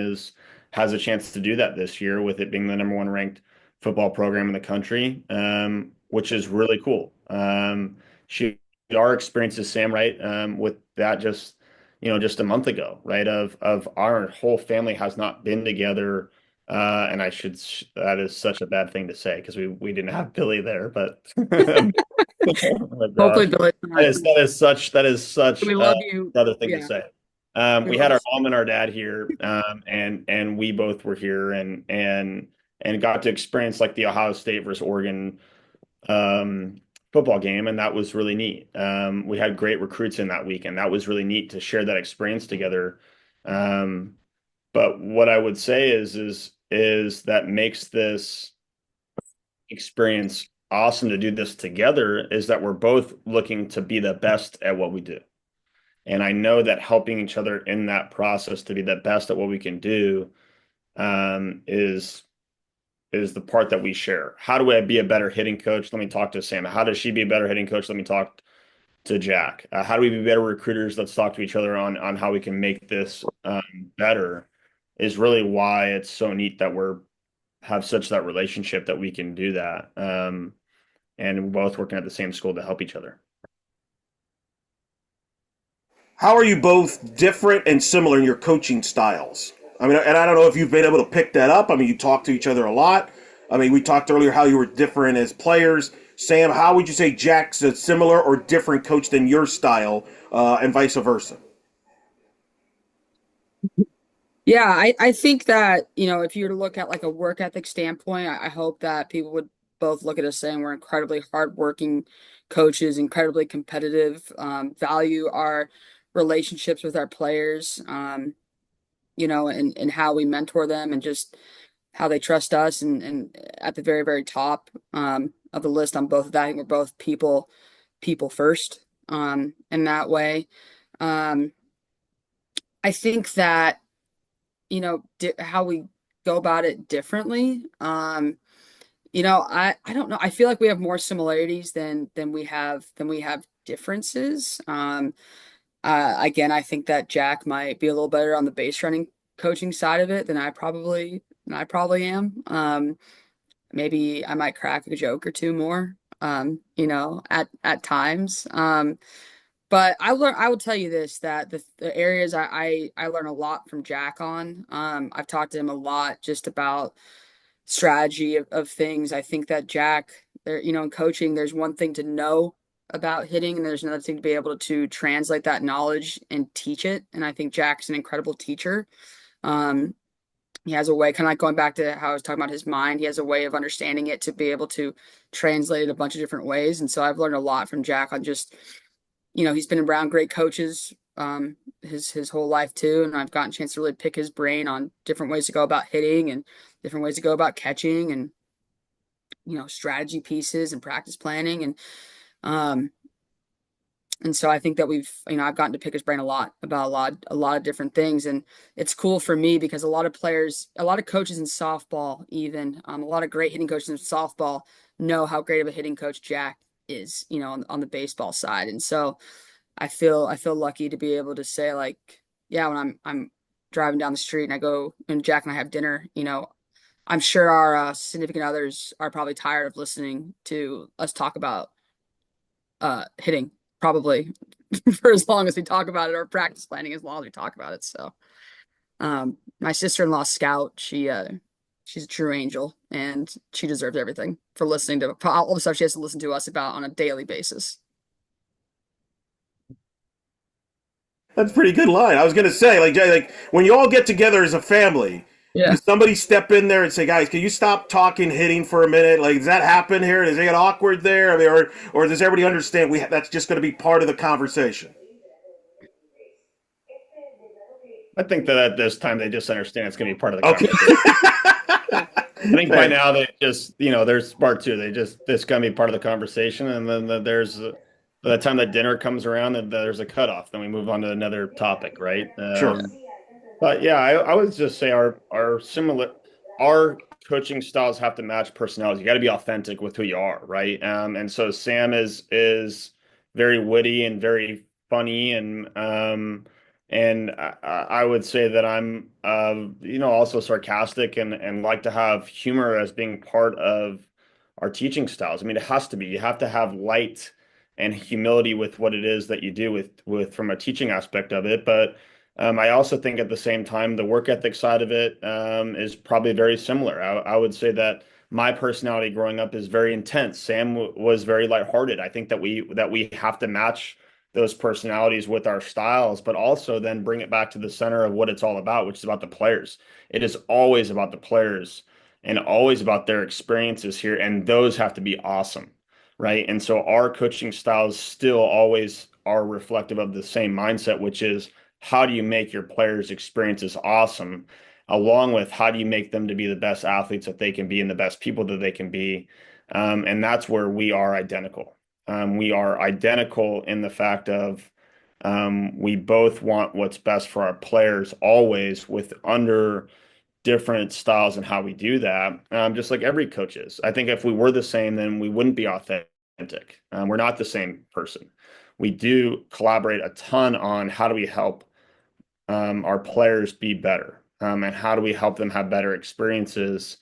has a chance to do that this year with it being the number one ranked football program in the country, which is really cool. She our experiences, Sam, right? With that just a month ago, right? Of our whole family has not been together. And that is such a bad thing to say because we didn't have Billy there, but oh my Hopefully, gosh, Billy's not. that is such We love you. another thing to Yeah, say. we We love had you. our mom and our dad here, and we both were here and got to experience like the Ohio State versus Oregon um, football game, and that was really neat. We had great recruits in that week, and that was really neat to share that experience together. Um, but what I would say is that makes this experience awesome to do this together is that we're both looking to be the best at what we do. And I know that helping each other in that process to be the best at what we can do is the part that we share. How do I be a better hitting coach? Let me talk to Sam. How does she be a better hitting coach? Let me talk to Jack. How do we be better recruiters? Let's talk to each other on how we can make this better. Is really why it's so neat that we're have such that relationship that we can do that. And we're both working at the same school to help each other. How are you both different and similar in your coaching styles? I mean, and I don't know if you've been able to pick that up. I mean, you talk to each other a lot. I mean, we talked earlier how you were different as players. Sam, how would you say Jack's a similar or different coach than your style, and vice versa? Yeah, I think that, if you were to look at like a work ethic standpoint, I hope that people would both look at us saying we're incredibly hardworking coaches, incredibly competitive, value our relationships with our players, and how we mentor them and just how they trust us and at the very, very top of the list on both of that. I think we're both people first in that way. Um, I think that how we go about it differently. I don't know. I feel like we have more similarities than we have differences. Again, I think that Jack might be a little better on the base running coaching side of it than I probably am. Maybe I might crack a joke or two more, at times. But I will tell you this, that the areas I learn a lot from Jack on. I've talked to him a lot just about strategy of things. I think that Jack, there, in coaching, there's one thing to know about hitting, and there's another thing to be able to translate that knowledge and teach it. And I think Jack's an incredible teacher. Um, he has a way, kind of like going back to how I was talking about his mind, he has a way of understanding it to be able to translate it a bunch of different ways. And so I've learned a lot from Jack on just, he's been around great coaches his whole life too, and I've gotten a chance to really pick his brain on different ways to go about hitting and different ways to go about catching and strategy pieces and practice planning um and so I think that I've gotten to pick his brain a lot about a lot of different things. And it's cool for me because a lot of players, a lot of coaches in softball, even a lot of great hitting coaches in softball know how great of a hitting coach Jack is, on the baseball side. And so I feel lucky to be able to say, like, yeah, when I'm driving down the street and I go and Jack and I have dinner, I'm sure our significant others are probably tired of listening to us talk about hitting probably for as long as we talk about it, or practice planning as long as we talk about it. So my sister-in-law Scout, she's a true angel, and she deserves everything for listening to all the stuff she has to listen to us about on a daily basis. That's a pretty good line. I was gonna say, like, Jay, like when you all get together as a family, Yeah. does somebody step in there and say, "Guys, can you stop talking hitting for a minute?" Like, does that happen here? Does it get awkward there? I mean, or does everybody understand that's just going to be part of the conversation? I think that at this time they just understand it's going to be part of the Okay. conversation. I think by Fair. now they just, there's part two. This going to be part of the conversation, and then there's by the time that dinner comes around, and there's a cutoff. Then we move on to another topic, right? Sure. But yeah, I would just say our coaching styles have to match personalities. You got to be authentic with who you are, right? And so Sam is very witty and very funny, and I would say that I'm also sarcastic and like to have humor as being part of our teaching styles. I mean, it has to be. You have to have light and humility with what it is that you do with from a teaching aspect of it, but I also think at the same time, the work ethic side of it is probably very similar. I would say that my personality growing up is very intense. Sam was very lighthearted. I think that we have to match those personalities with our styles, but also then bring it back to the center of what it's all about, which is about the players. It is always about the players and always about their experiences here, and those have to be awesome, right? And so our coaching styles still always are reflective of the same mindset, which is how do you make your players' experiences awesome, along with how do you make them to be the best athletes that they can be and the best people that they can be. And that's where we are identical. We are identical in the fact of we both want what's best for our players always with under different styles and how we do that, just like every coach is. I think if we were the same, then we wouldn't be authentic. We're not the same person. We do collaborate a ton on how do we help our players be better, and how do we help them have better experiences.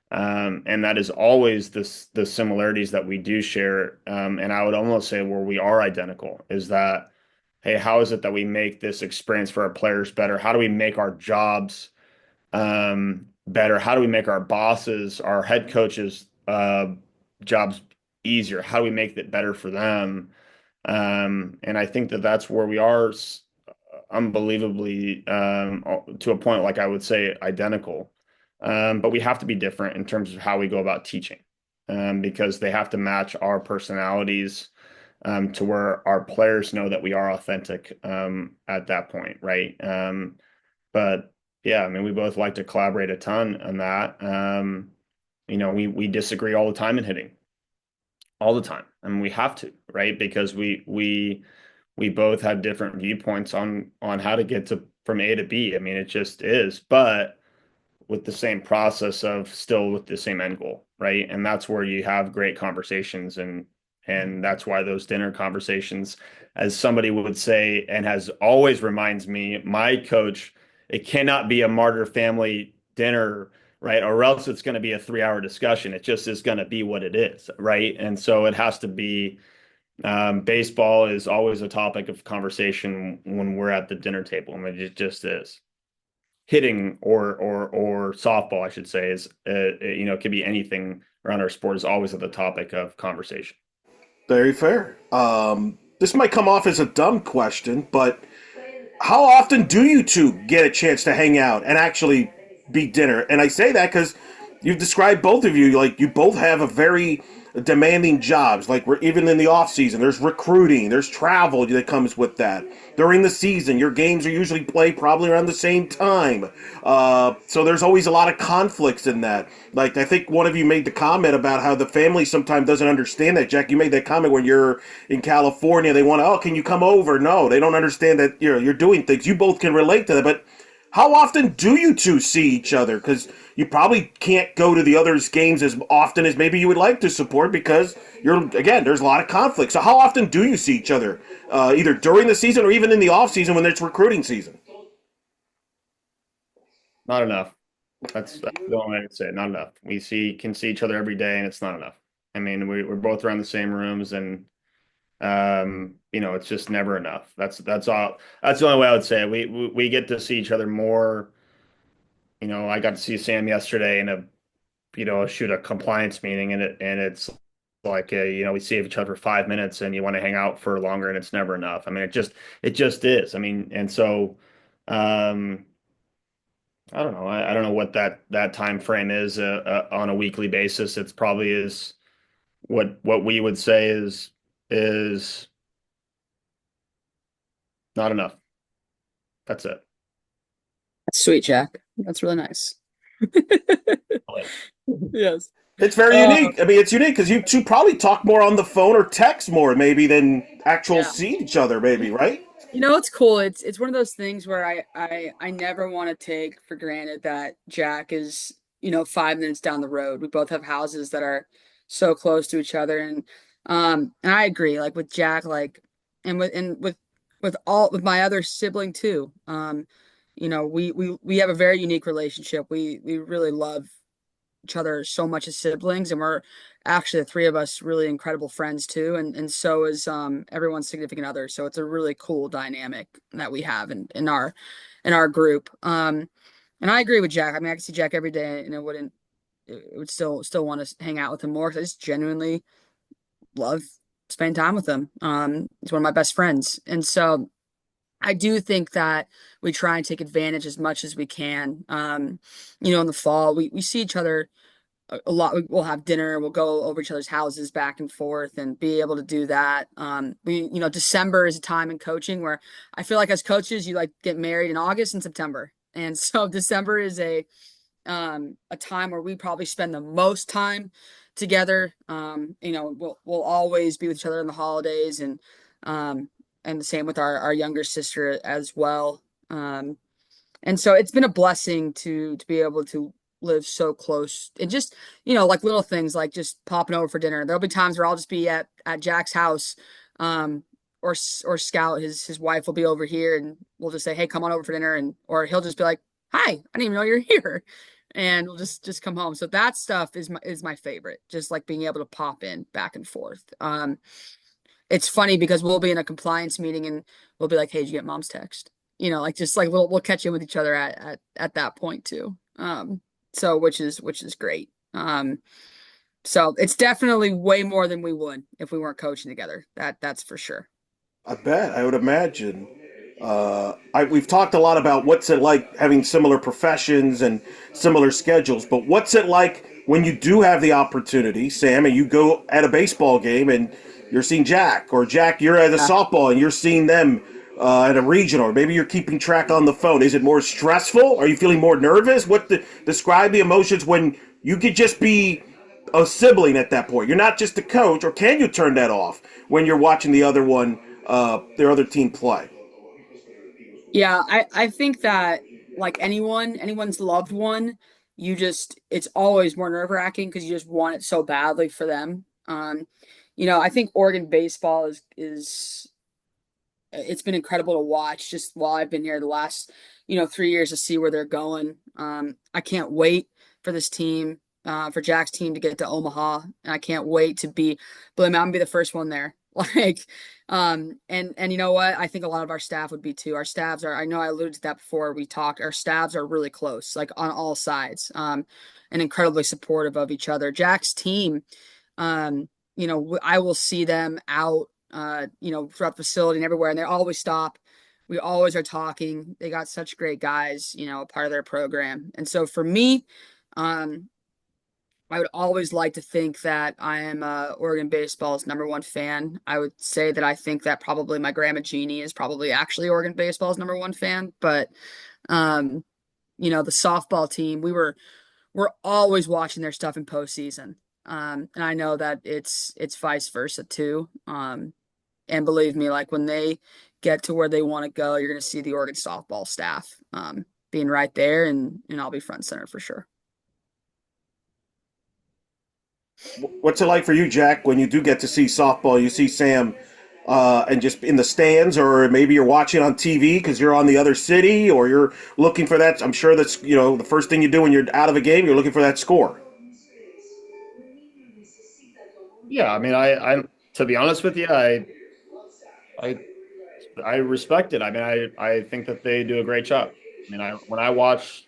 And that is always the similarities that we do share. And I would almost say where we are identical is that, hey, how is it that we make this experience for our players better? How do we make our jobs better? How do we make our bosses, our head coaches, jobs easier? How do we make it better for them? And I think that that's where we are unbelievably to a point, like I would say, identical. But we have to be different in terms of how we go about teaching, because they have to match our personalities to where our players know that we are authentic at that point, right? But yeah, I mean, we both like to collaborate a ton on that. We disagree all the time in hitting, all the time, and we have to, right? Because we both have different viewpoints on how to get to from A to B. I mean, it just is, but with the same process of still with the same end goal, right? And that's where you have great conversations, and that's why those dinner conversations, as somebody would say, and has always reminds me, my coach, it cannot be a Marder family dinner, right? Or else it's going to be a 3 hour discussion. It just is going to be what it is, right? And so it has to be baseball is always a topic of conversation when we're at the dinner table. I mean, it just is. Hitting or softball, I should say, is it could be anything around our sport is always at the topic of conversation. Very fair. This might come off as a dumb question, but how often do you two get a chance to hang out and actually be dinner? And I say that because you've described both of you like you both have a very demanding jobs. Like we're even in the off season, there's recruiting, there's travel that comes with that. During the season, your games are usually played probably around the same time, so there's always a lot of conflicts in that. Like I think one of you made the comment about how the family sometimes doesn't understand that. Jack, you made that comment when you're in California. They want to, oh, can you come over? No, they don't understand that you're doing things. You both can relate to that, but how often do you two see each other? Because you probably can't go to the other's games as often as maybe you would like to support because you're again there's a lot of conflict. So how often do you see each other, either during the season or even in the off season when it's recruiting season? Not enough. That's the only way I'd say it. Not enough. Can see each other every day, and it's not enough. I mean, we're both around the same rooms, and it's just never enough. That's all. That's the only way I would say it. We get to see each other more. I got to see Sam yesterday in shoot a compliance meeting, and it's like we see each other for 5 minutes, and you want to hang out for longer, and it's never enough. I mean, it just is. I mean, and so. Um, I don't know. I don't know what that time frame is on a weekly basis. It's probably is what we would say is not enough. That's it. That's sweet, Jack. That's really nice. Yes. It's very unique. I mean, it's unique because you two probably talk more on the phone or text more maybe than actual Yeah. see each other, maybe, right? It's cool. It's one of those things where I never want to take for granted that Jack is, 5 minutes down the road. We both have houses that are so close to each other. And I agree, like with Jack, like and with my other sibling too. We have a very unique relationship. We really love each other so much as siblings, and we're actually the three of us really incredible friends too, and so is everyone's significant other. So it's a really cool dynamic that we have in our group. And I agree with Jack. I mean, I can see Jack every day, and it would still want to hang out with him more because I just genuinely love spending time with him. He's one of my best friends, and so I do think that we try and take advantage as much as we can. In the fall, we see each other a lot. We'll have dinner, we'll go over each other's houses back and forth and be able to do that. December is a time in coaching where I feel like as coaches, you like get married in August and September. And so December is a time where we probably spend the most time together. We'll always be with each other in the holidays um and the same with our younger sister as well. And so it's been a blessing to be able to live so close and just, like little things like just popping over for dinner. There'll be times where I'll just be at Jack's house, um, or Scout, his wife will be over here and we'll just say, hey, come on over for dinner. Or he'll just be like, hi, I didn't even know you're here. And we'll just come home. So that stuff is my favorite, just like being able to pop in back and forth. It's funny because we'll be in a compliance meeting and we'll be like, hey, did you get mom's text? Like just like we'll catch in with each other at that point too. So which is great. So it's definitely way more than we would if we weren't coaching together. That's for sure. I bet. I would imagine. We've talked a lot about what's it like having similar professions and similar schedules, but what's it like when you do have the opportunity, Sam, and you go at a baseball game and you're seeing Jack, or Jack, you're at a Yeah. softball and you're seeing them at a regional, or maybe you're keeping track on the phone. Is it more stressful? Are you feeling more nervous? Describe the emotions when you could just be a sibling at that point. You're not just a coach, or can you turn that off when you're watching their other team play? Yeah, I think that like anyone's loved one, it's always more nerve-wracking because you just want it so badly for them. I think Oregon baseball is it's been incredible to watch just while I've been here the last, 3 years to see where they're going. I can't wait for this team, for Jack's team to get to Omaha, and I can't wait to believe me, I'm gonna be the first one there. Like, and you know what? I think a lot of our staff would be too. Our staffs are, I know I alluded to that before we talked, our staffs are really close, like on all sides, and incredibly supportive of each other. Jack's team, um, I will see them out, throughout the facility and everywhere, and they always stop. We always are talking. They got such great guys, a part of their program. And so for me, um, I would always like to think that I am Oregon baseball's number one fan. I would say that I think that probably my grandma Jeannie is probably actually Oregon baseball's number one fan. But um, the softball team, we're always watching their stuff in postseason. And I know that it's vice versa too. And believe me, like when they get to where they want to go, you're going to see the Oregon softball staff being right there, and I'll be front and center for sure. What's it like for you, Jack, when you do get to see softball? You see Sam, and just in the stands, or maybe you're watching on TV because you're on the other city, or you're looking for that. I'm sure that's the first thing you do when you're out of a game. You're looking for that score. Yeah, I mean, I to be honest with you, I I respect it. I mean, I think that they do a great job. I mean, I when I watch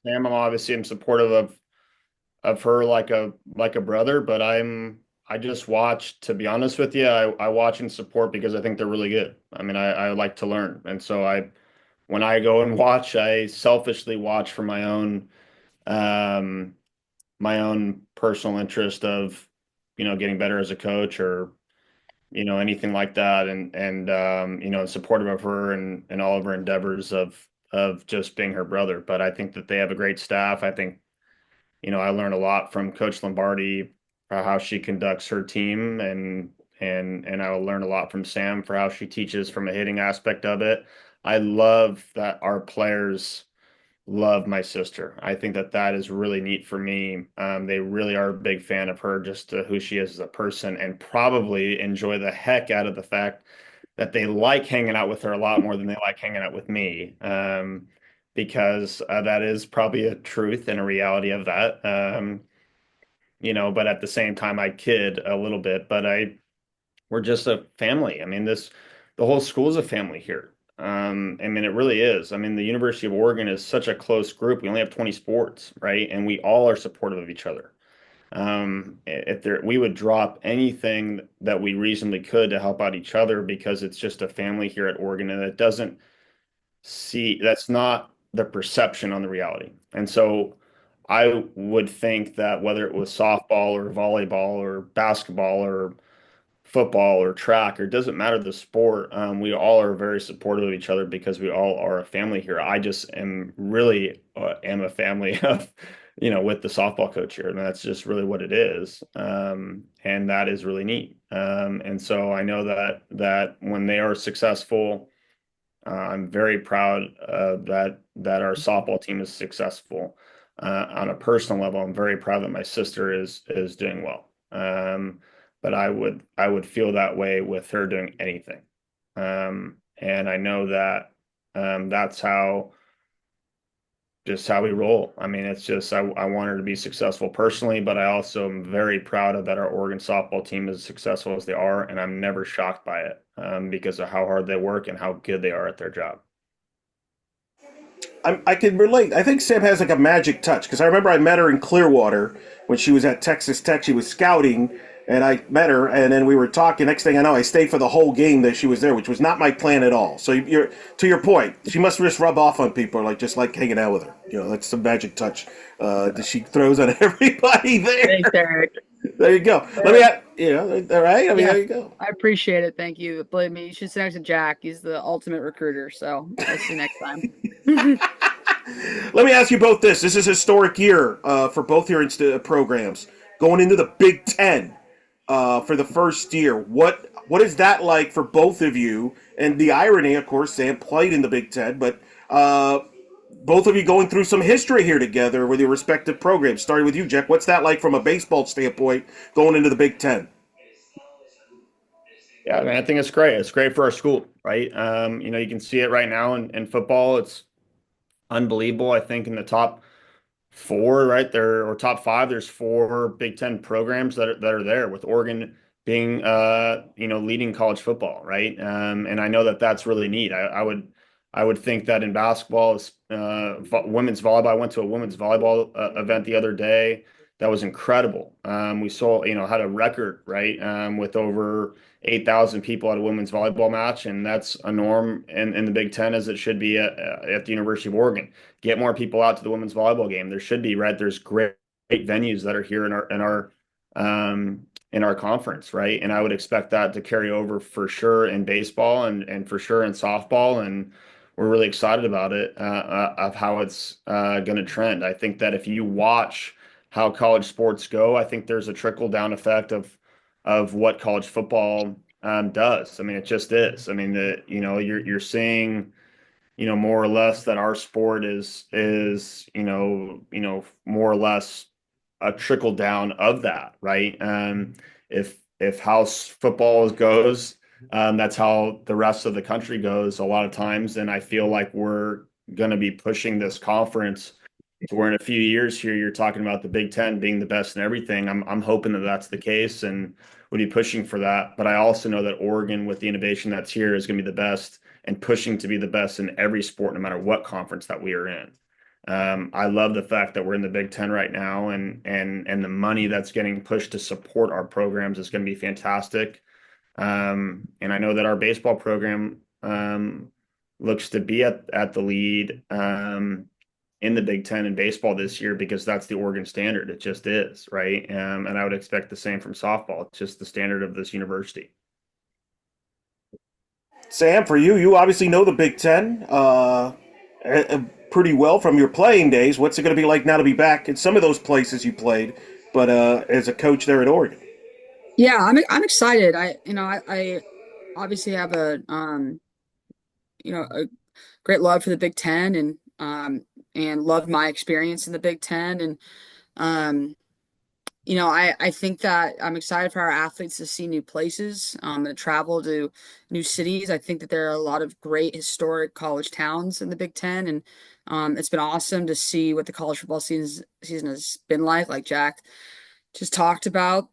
Sam, I'm supportive of her like a brother, but I just watch, to be honest with you, I watch and support because I think they're really good. I mean, I like to learn. And so when I go and watch, I selfishly watch for um my own personal interest of, getting better as a coach or, anything like that. Supportive of her and all of her endeavors of just being her brother. But I think that they have a great staff. I think I learned a lot from Coach Lombardi for how she conducts her team, and I will learn a lot from Sam for how she teaches from a hitting aspect of it. I love that our players love my sister. I think that that is really neat for me. They really are a big fan of her, just who she is as a person, and probably enjoy the heck out of the fact that they like hanging out with her a lot more than they like hanging out with me. Because that is probably a truth and a reality of that. But at the same time, I kid a little bit, but we're just a family. I mean, the whole school is a family here. I mean, it really is. I mean, the University of Oregon is such a close group. We only have 20 sports, right? And we all are supportive of each other. If there, we would drop anything that we reasonably could to help out each other because it's just a family here at Oregon, and it doesn't see that's not the perception on the reality. And so I would think that whether it was softball or volleyball or basketball or football or track, or it doesn't matter the sport, we all are very supportive of each other because we all are a family here. I just am really am a family of, with the softball coach here, and that's just really what it is. And that is really neat. And so I know that when they are successful, I'm very proud that our softball team is successful. On a personal level, I'm very proud that my sister is doing well. But I would feel that way with her doing anything. And I know that that's how we roll. I mean, it's just I want her to be successful personally, but I also am very proud of that our Oregon softball team is as successful as they are, and I'm never shocked by it because of how hard they work and how good they are at their job. I can relate. I think Sam has like a magic touch because I remember I met her in Clearwater when she was at Texas Tech. She was scouting, and I met her, and then we were talking. Next thing I know, I stayed for the whole game that she was there, which was not my plan at all. So you're to your point, she must just rub off on people, like just like hanging out with her. That's the magic touch that she throws on everybody there. Thanks, Eric. There you go. Let me, all right. I mean, Yeah, there you go. I appreciate it. Thank you. Believe me, you should sit next to Jack. He's the ultimate recruiter. So I'll see you next time. Let me ask you both this. This is a historic year for both your programs. Going into the Big Ten for the first year. What is that like for both of you? And the irony, of course, Sam played in the Big Ten, but both of you going through some history here together with your respective programs. Starting with you, Jack. What's that like from a baseball standpoint going into the Big Ten? Yeah, I mean, I think it's great. It's great for our school, right? You can see it right now in football. It's unbelievable. I think in the top four, right there, or top five, there's four Big Ten programs that are there, with Oregon being leading college football, right? And I know that that's really neat. I would think that in basketball, women's volleyball. I went to a women's volleyball event the other day. that was incredible. We saw, had a record, right, with over 8,000 people at a women's volleyball match, and that's a norm in the Big Ten as it should be at the University of Oregon. Get more people out to the women's volleyball game. There should be, right? There's great venues that are here in our conference, right? And I would expect that to carry over for sure in baseball and for sure in softball. And we're really excited about it, of how it's going to trend. I think that if you watch how college sports go, I think there's a trickle down effect of what college football does. I mean, it just is. I mean, you're seeing, more or less that our sport is more or less a trickle down of that, right? If house football goes, that's how the rest of the country goes a lot of times. And I feel like we're going to be pushing this conference to where in a few years here, you're talking about the Big Ten being the best in everything. I'm hoping that that's the case and would be pushing for that. But I also know that Oregon, with the innovation that's here, is going to be the best and pushing to be the best in every sport, no matter what conference that we are in. I love the fact that we're in the Big Ten right now, and the money that's getting pushed to support our programs is going to be fantastic. And I know that our baseball program looks to be at the lead in the Big Ten in baseball this year because that's the Oregon standard. It just is, right? And I would expect the same from softball. It's just the standard of this university. Sam, for you, you obviously know the Big Ten pretty well from your playing days. What's it going to be like now to be back in some of those places you played, but as a coach there at Oregon? Yeah, I'm excited. I obviously have a great love for the Big Ten and love my experience in the Big Ten. And um, I think that I'm excited for our athletes to see new places, and travel to new cities. I think that there are a lot of great historic college towns in the Big Ten, and it's been awesome to see what the college football season has been like Jack just talked about.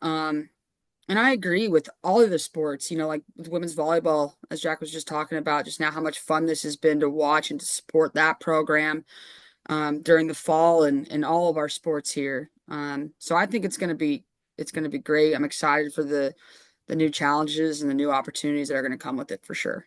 And I agree with all of the sports, like with women's volleyball, as Jack was just talking about just now, how much fun this has been to watch and to support that program during the fall and all of our sports here. So I think it's gonna be great. I'm excited for the new challenges and the new opportunities that are gonna come with it for sure.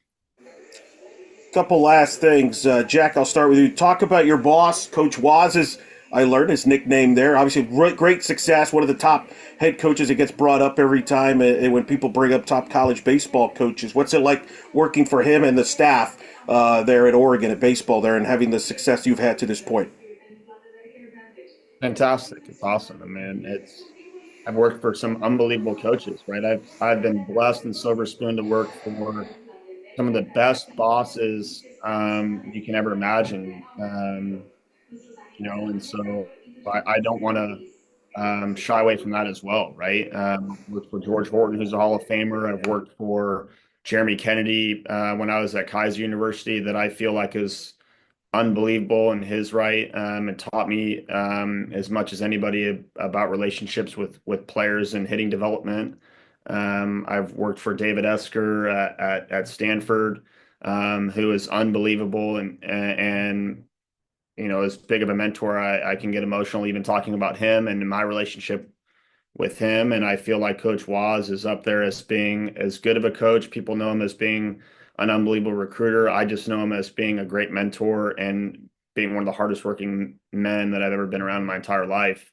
Couple last things, Jack. I'll start with you. Talk about your boss, Coach Waz. Is I learned his nickname there. Obviously, great success. One of the top head coaches. It gets brought up every time when people bring up top college baseball coaches. What's it like working for him and the staff there at Oregon at baseball there and having the success you've had to this point? Fantastic. It's awesome. I mean, I've worked for some unbelievable coaches, right? I've been blessed and silver spoon to work for some of the best bosses you can ever imagine. And so I don't want to shy away from that as well, right? Worked for George Horton, who's a Hall of Famer. I've worked for Jeremy Kennedy when I was at Kaiser University, that I feel like is unbelievable in his right, and taught me as much as anybody about relationships with players and hitting development. I've worked for David Esker at Stanford, who is unbelievable and as big of a mentor. I can get emotional even talking about him and my relationship with him. And I feel like Coach Waz is up there as being as good of a coach. People know him as being an unbelievable recruiter. I just know him as being a great mentor and being one of the hardest working men that I've ever been around in my entire life.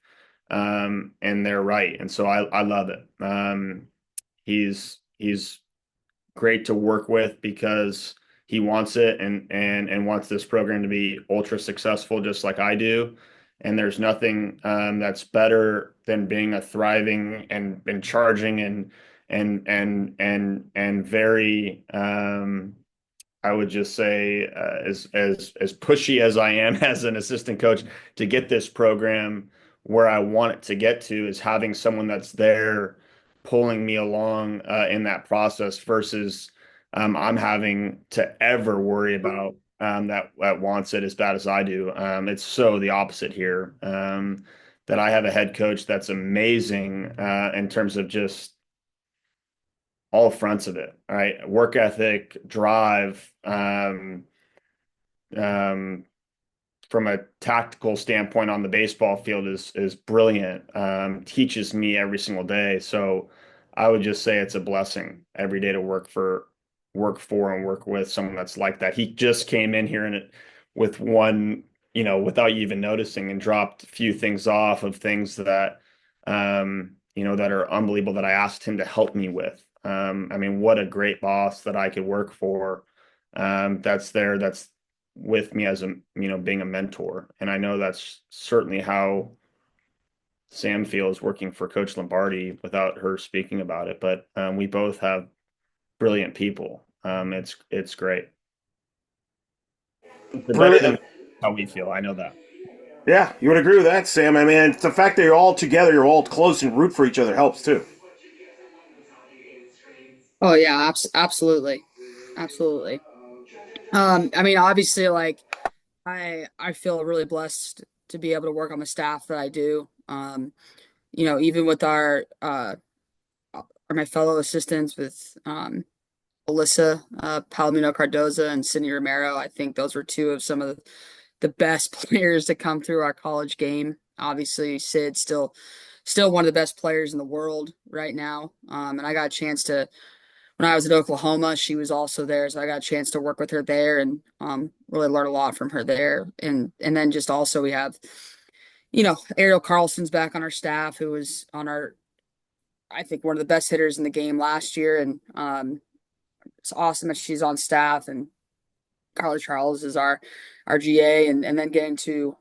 And they're right. And so I love it. He's great to work with because he wants it and wants this program to be ultra successful, just like I do. And there's nothing that's better than being a thriving and charging and very I would just say as pushy as I am as an assistant coach to get this program where I want it to get to, is having someone that's there pulling me along in that process versus I'm having to ever worry about that wants it as bad as I do. It's so the opposite here. That I have a head coach that's amazing in terms of just all fronts of it, right? Work ethic, drive, um, from a tactical standpoint on the baseball field is brilliant. Teaches me every single day. So I would just say it's a blessing every day to work for and work with someone that's like that. He just came in here and it with one, without you even noticing, and dropped a few things off of things that that are unbelievable that I asked him to help me with. I mean, what a great boss that I could work for. That's with me as being a mentor. And I know that's certainly how Sam feels working for Coach Lombardi without her speaking about it. But we both have brilliant people. It's great. They're better than Brilliant. how we feel. I know that. Yeah, you would agree with that, Sam. I mean, it's the fact that you're all together, you're all close and root for each other helps too. Oh yeah, absolutely. Absolutely. I mean, obviously, like I feel really blessed to be able to work on the staff that I do. Even with my fellow assistants with Alyssa Palomino Cardoza and Cindy Romero. I think those were two of some of the best players to come through our college game. Obviously, Sid still one of the best players in the world right now. And I got a chance to when I was at Oklahoma, she was also there, so I got a chance to work with her there and really learn a lot from her there. And then just also we have, Ariel Carlson's back on our staff, who was on our I think one of the best hitters in the game last year, and it's awesome that she's on staff. And Carla Charles is our GA, and then getting to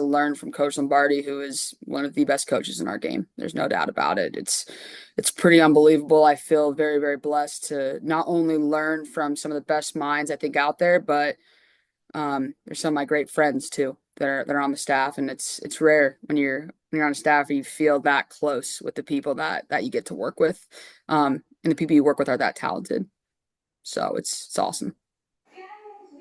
learn from Coach Lombardi, who is one of the best coaches in our game. There's no doubt about it. It's pretty unbelievable. I feel very, very blessed to not only learn from some of the best minds I think out there, but there's some of my great friends too that are on the staff, and it's rare when you're on a staff and you feel that close with the people that you get to work with, and the people you work with are that talented. So it's awesome.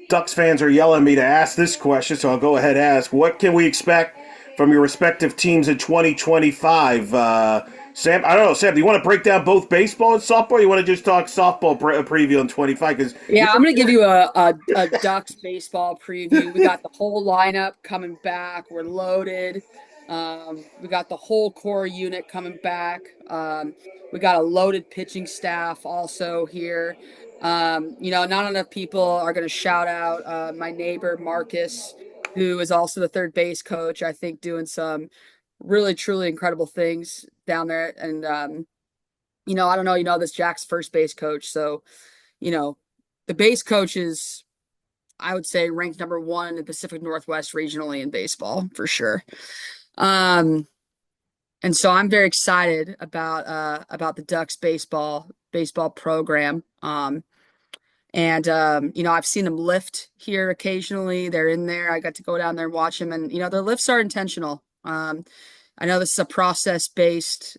Ducks fans are yelling at me to ask this question, so I'll go ahead and ask. What can we expect from your respective teams in 2025? Sam, I don't know, Sam, do you want to break down both baseball and softball? Or you want to just talk softball preview in 25? Because Yeah, I'm gonna give you a Ducks baseball preview. We got the whole lineup coming back. We're loaded. We got the whole core unit coming back. We got a loaded pitching staff also here. Not enough people are gonna shout out my neighbor Marcus, who is also the third base coach. I think doing some really truly incredible things down there. And I don't know, this Jack's first base coach, so you know, the base coach is, I would say, ranked number one in the Pacific Northwest regionally in baseball for sure. Um, and so I'm very excited about the Ducks baseball program. I've seen them lift here occasionally. They're in there. I got to go down there and watch them, and their lifts are intentional. I know this is a process-based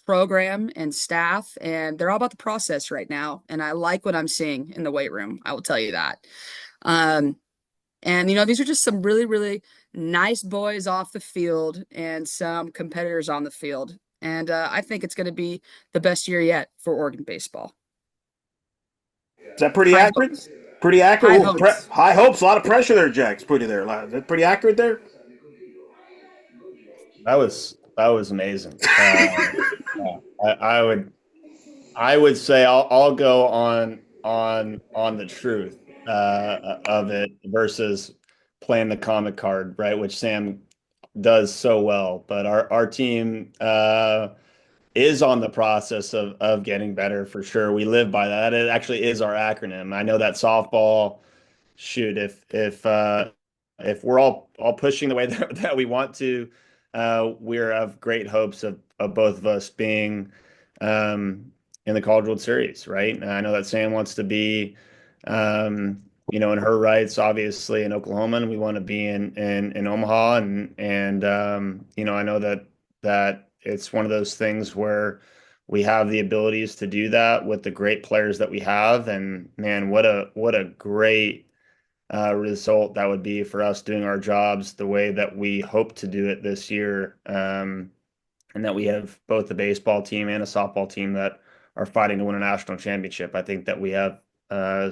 program and staff, and they're all about the process right now. And I like what I'm seeing in the weight room. I will tell you that. Um, and these are just some really, really nice boys off the field and some competitors on the field. And I think it's going to be the best year yet for Oregon baseball. is that pretty High accurate? hopes. Pretty accurate. High Ooh, hopes. high hopes, a lot of pressure there, Jack's put you there. Is that pretty accurate there? That was amazing. Yeah, I would say I'll go on the truth of it versus playing the comic card, right? Which Sam does so well. But our team is on the process of getting better for sure. We live by that. It actually is our acronym. I know that softball, shoot, if we're all pushing the way that we want to, we're of great hopes of both of us being in the College World Series, right? And I know that Sam wants to be in her rights, obviously in Oklahoma, and we want to be in Omaha, and I know that it's one of those things where we have the abilities to do that with the great players that we have, and man, what a great result that would be for us doing our jobs the way that we hope to do it this year. And that we have both a baseball team and a softball team that are fighting to win a national championship. I think that we have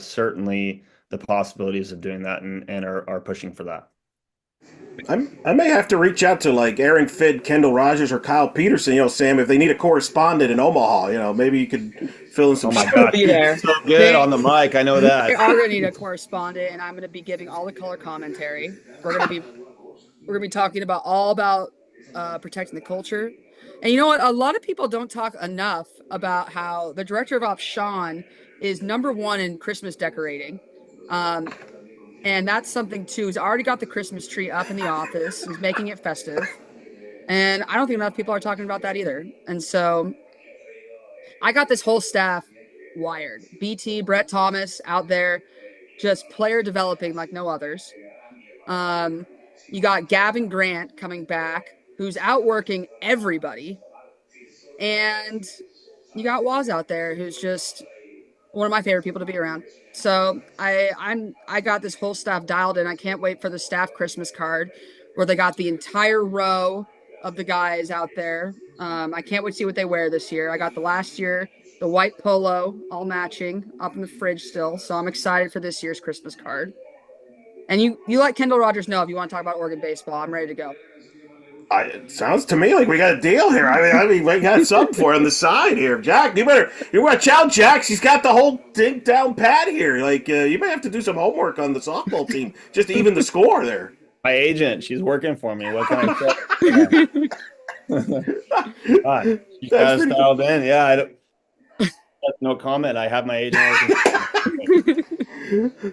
certainly the possibilities of doing that and are pushing for that. I may have to reach out to like Aaron Fidd, Kendall Rogers, or Kyle Peterson. Sam, if they need a correspondent in Omaha, maybe you could fill in some. Oh my We'll gosh, be he's there. so good They on the mic. I know they that. are gonna need a correspondent, and I'm gonna be giving all the color commentary. We're gonna be talking about all about protecting the culture. And you know what? A lot of people don't talk enough about how the director of ops, Sean, is number one in Christmas decorating. Um, and that's something too. He's already got the Christmas tree up in the office. He's making it festive. And I don't think enough people are talking about that either. And so I got this whole staff wired. BT, Brett Thomas out there, just player developing like no others. Um, you got Gavin Grant coming back, who's outworking everybody. And you got Waz out there, who's just one of my favorite people to be around. So I got this whole staff dialed in. I can't wait for the staff Christmas card where they got the entire row of the guys out there. I can't wait to see what they wear this year. I got the last year, the white polo, all matching, up in the fridge still. So I'm excited for this year's Christmas card. And you let Kendall Rogers know if you want to talk about Oregon baseball. I'm ready to go. It sounds to me like we got a deal here. I mean, we got something for you on the side here, Jack. You watch out, Jack. She's got the whole thing down pat here. Like, you may have to do some homework on the softball team just to even the score there. My agent, she's working for me. What can I say? God, she's That's got us pretty cool. dialed in. Yeah, I don't. No comment. I have my agent working.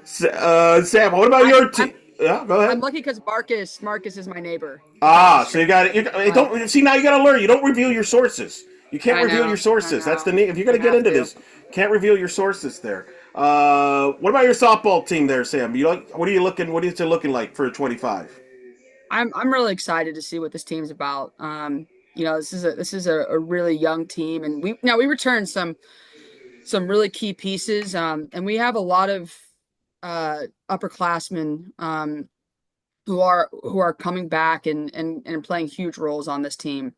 Sam, what about your team? Yeah, go I'm ahead. lucky because Marcus is my neighbor across the So you street. got it. Uh, Don't see now. You got to learn. You don't reveal your sources. You can't I reveal your know, I sources. That's the know. name. If you're going I to get have into to. this, can't reveal your sources there. What about your softball team there, Sam? You like? What are you looking? What is it looking like for 25? I'm really excited to see what this team's about. This is a really young team, and we returned some really key pieces. And we have a lot of upperclassmen who are coming back and playing huge roles on this team.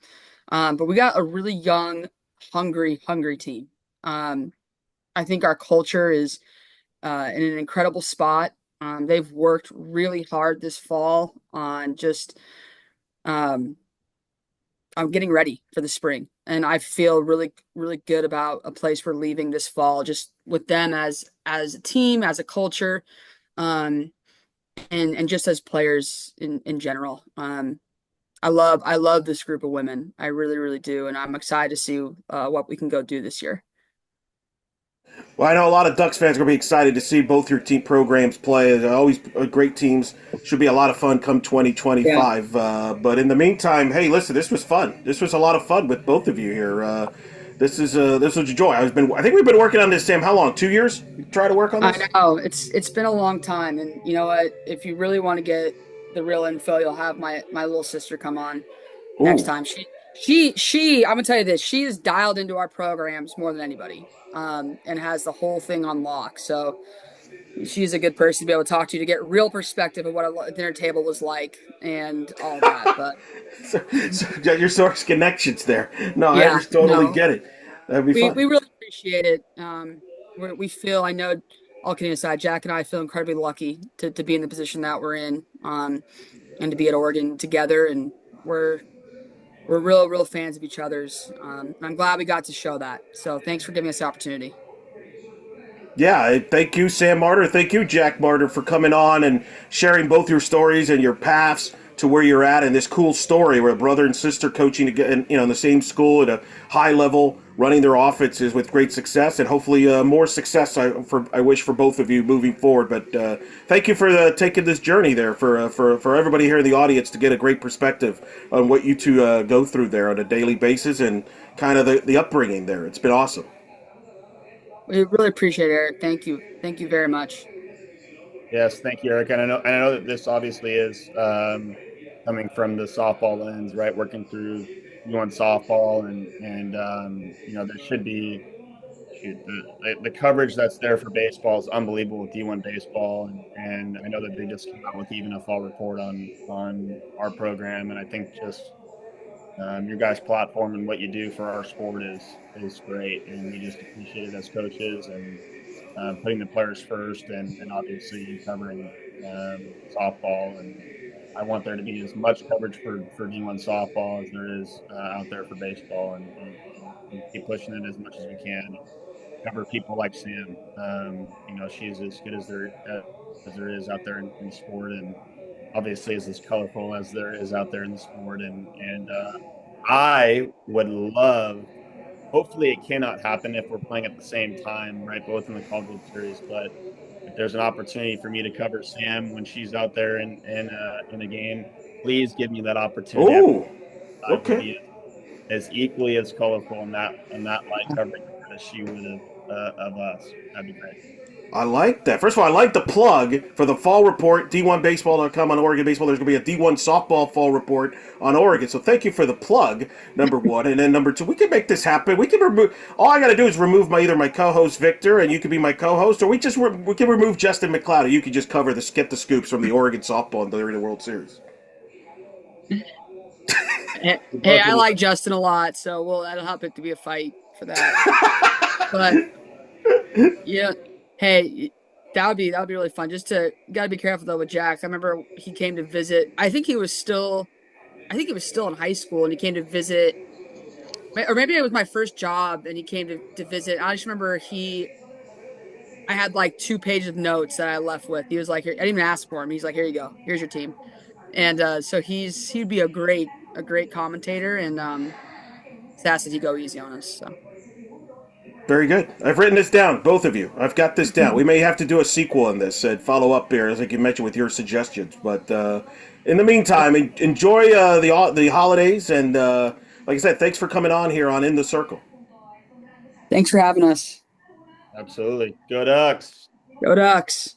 But we got a really young, hungry team. Um, I think our culture is in an incredible spot. They've worked really hard this fall on just um, I'm getting ready for the spring, and I feel really good about a place we're leaving this fall, just with them as a team, as a culture, um, and just as players in general. I love this group of women. I really do, and I'm excited to see what we can go do this year. Well, I know a lot of Ducks fans are going to be excited to see both your team programs play. They're always great teams. Should be a lot of fun come Yeah. 2025. But in the meantime, hey, listen, this was fun. This was a lot of fun with both of you here. This was a joy. I think we've been working on this, Sam. How long? 2 years? Try to work on I this. know it's been a long time, and you know what? If you really want to get the real info, you'll have my little sister come on next Ooh. time. She I'm gonna tell you this, she is dialed into our programs more than anybody, and has the whole thing on lock. So she's a good person to be able to talk to get real perspective of what a dinner table was like and all that. But So got your source connections there. No, I yeah, just totally no, get it. That'd be fun. we really appreciate it. We feel, I know, all kidding aside, Jack and I feel incredibly lucky to be in the position that we're in, and to be at Oregon together, and we're real fans of each other's. I'm glad we got to show that. So thanks for giving us the opportunity. Yeah, thank you, Sam Marder. Thank you, Jack Marder, for coming on and sharing both your stories and your paths to where you're at and this cool story where brother and sister coaching in the same school at a high level, running their offenses with great success and hopefully more success. I wish for both of you moving forward. But thank you for taking this journey there for everybody here in the audience to get a great perspective on what you two go through there on a daily basis and kind of the upbringing there. It's been awesome. We really appreciate it, Eric. Thank you very much. Yes, thank you, Eric. And I know that this obviously is coming from the softball lens, right? Working through U1 softball and there should be shoot the coverage that's there for baseball is unbelievable with D1 baseball, and I know that they just came out with even a fall report on our program, and I think just your guys' platform and what you do for our sport is great, and we just appreciate it as coaches, and putting the players first, and obviously covering softball. And I want there to be as much coverage for D1 softball as there is out there for baseball, and keep pushing it as much as we can. Cover people like Sam. She's as good as there is out there in the sport, and obviously is as colorful as there is out there in the sport. And I would love. Hopefully, it cannot happen if we're playing at the same time, right? Both in the College World Series, but if there's an opportunity for me to cover Sam when she's out there in a game, please give me that opportunity. Oh, I will okay. be as equally as colorful in that light covering her as she would have of us. That'd be great. I like that. First of all, I like the plug for the fall report, D1Baseball.com on Oregon Baseball. There's going to be a D1 softball fall report on Oregon. So thank you for the plug, number one. And then number two, we can make this happen. We can remove, all I got to do is remove either my co-host Victor, and you can be my co-host, or we can remove Justin McLeod, and you can just cover get the scoops from the Oregon softball during the World Series. Hey, I like Justin a lot, so that'll help it to be a fight for that. But yeah, hey, that would be really fun. Just to gotta be careful though with Jack. I remember he came to visit. I think he was still in high school, and he came to visit, or maybe it was my first job, and he came to visit. I just remember I had like 2 pages of notes that I left with. He was like, I didn't even ask for him. He's like, here you go, here's your team, and so he'd be a great commentator, and just asked that he go easy on us. So. Very good. I've written this down, both of you. I've got this down. We may have to do a sequel on this and follow up here, as like you mentioned, with your suggestions. But in the meantime, enjoy the holidays, and like I said, thanks for coming on here on In the Circle. Thanks for having us. Absolutely. Go Ducks. Go Ducks.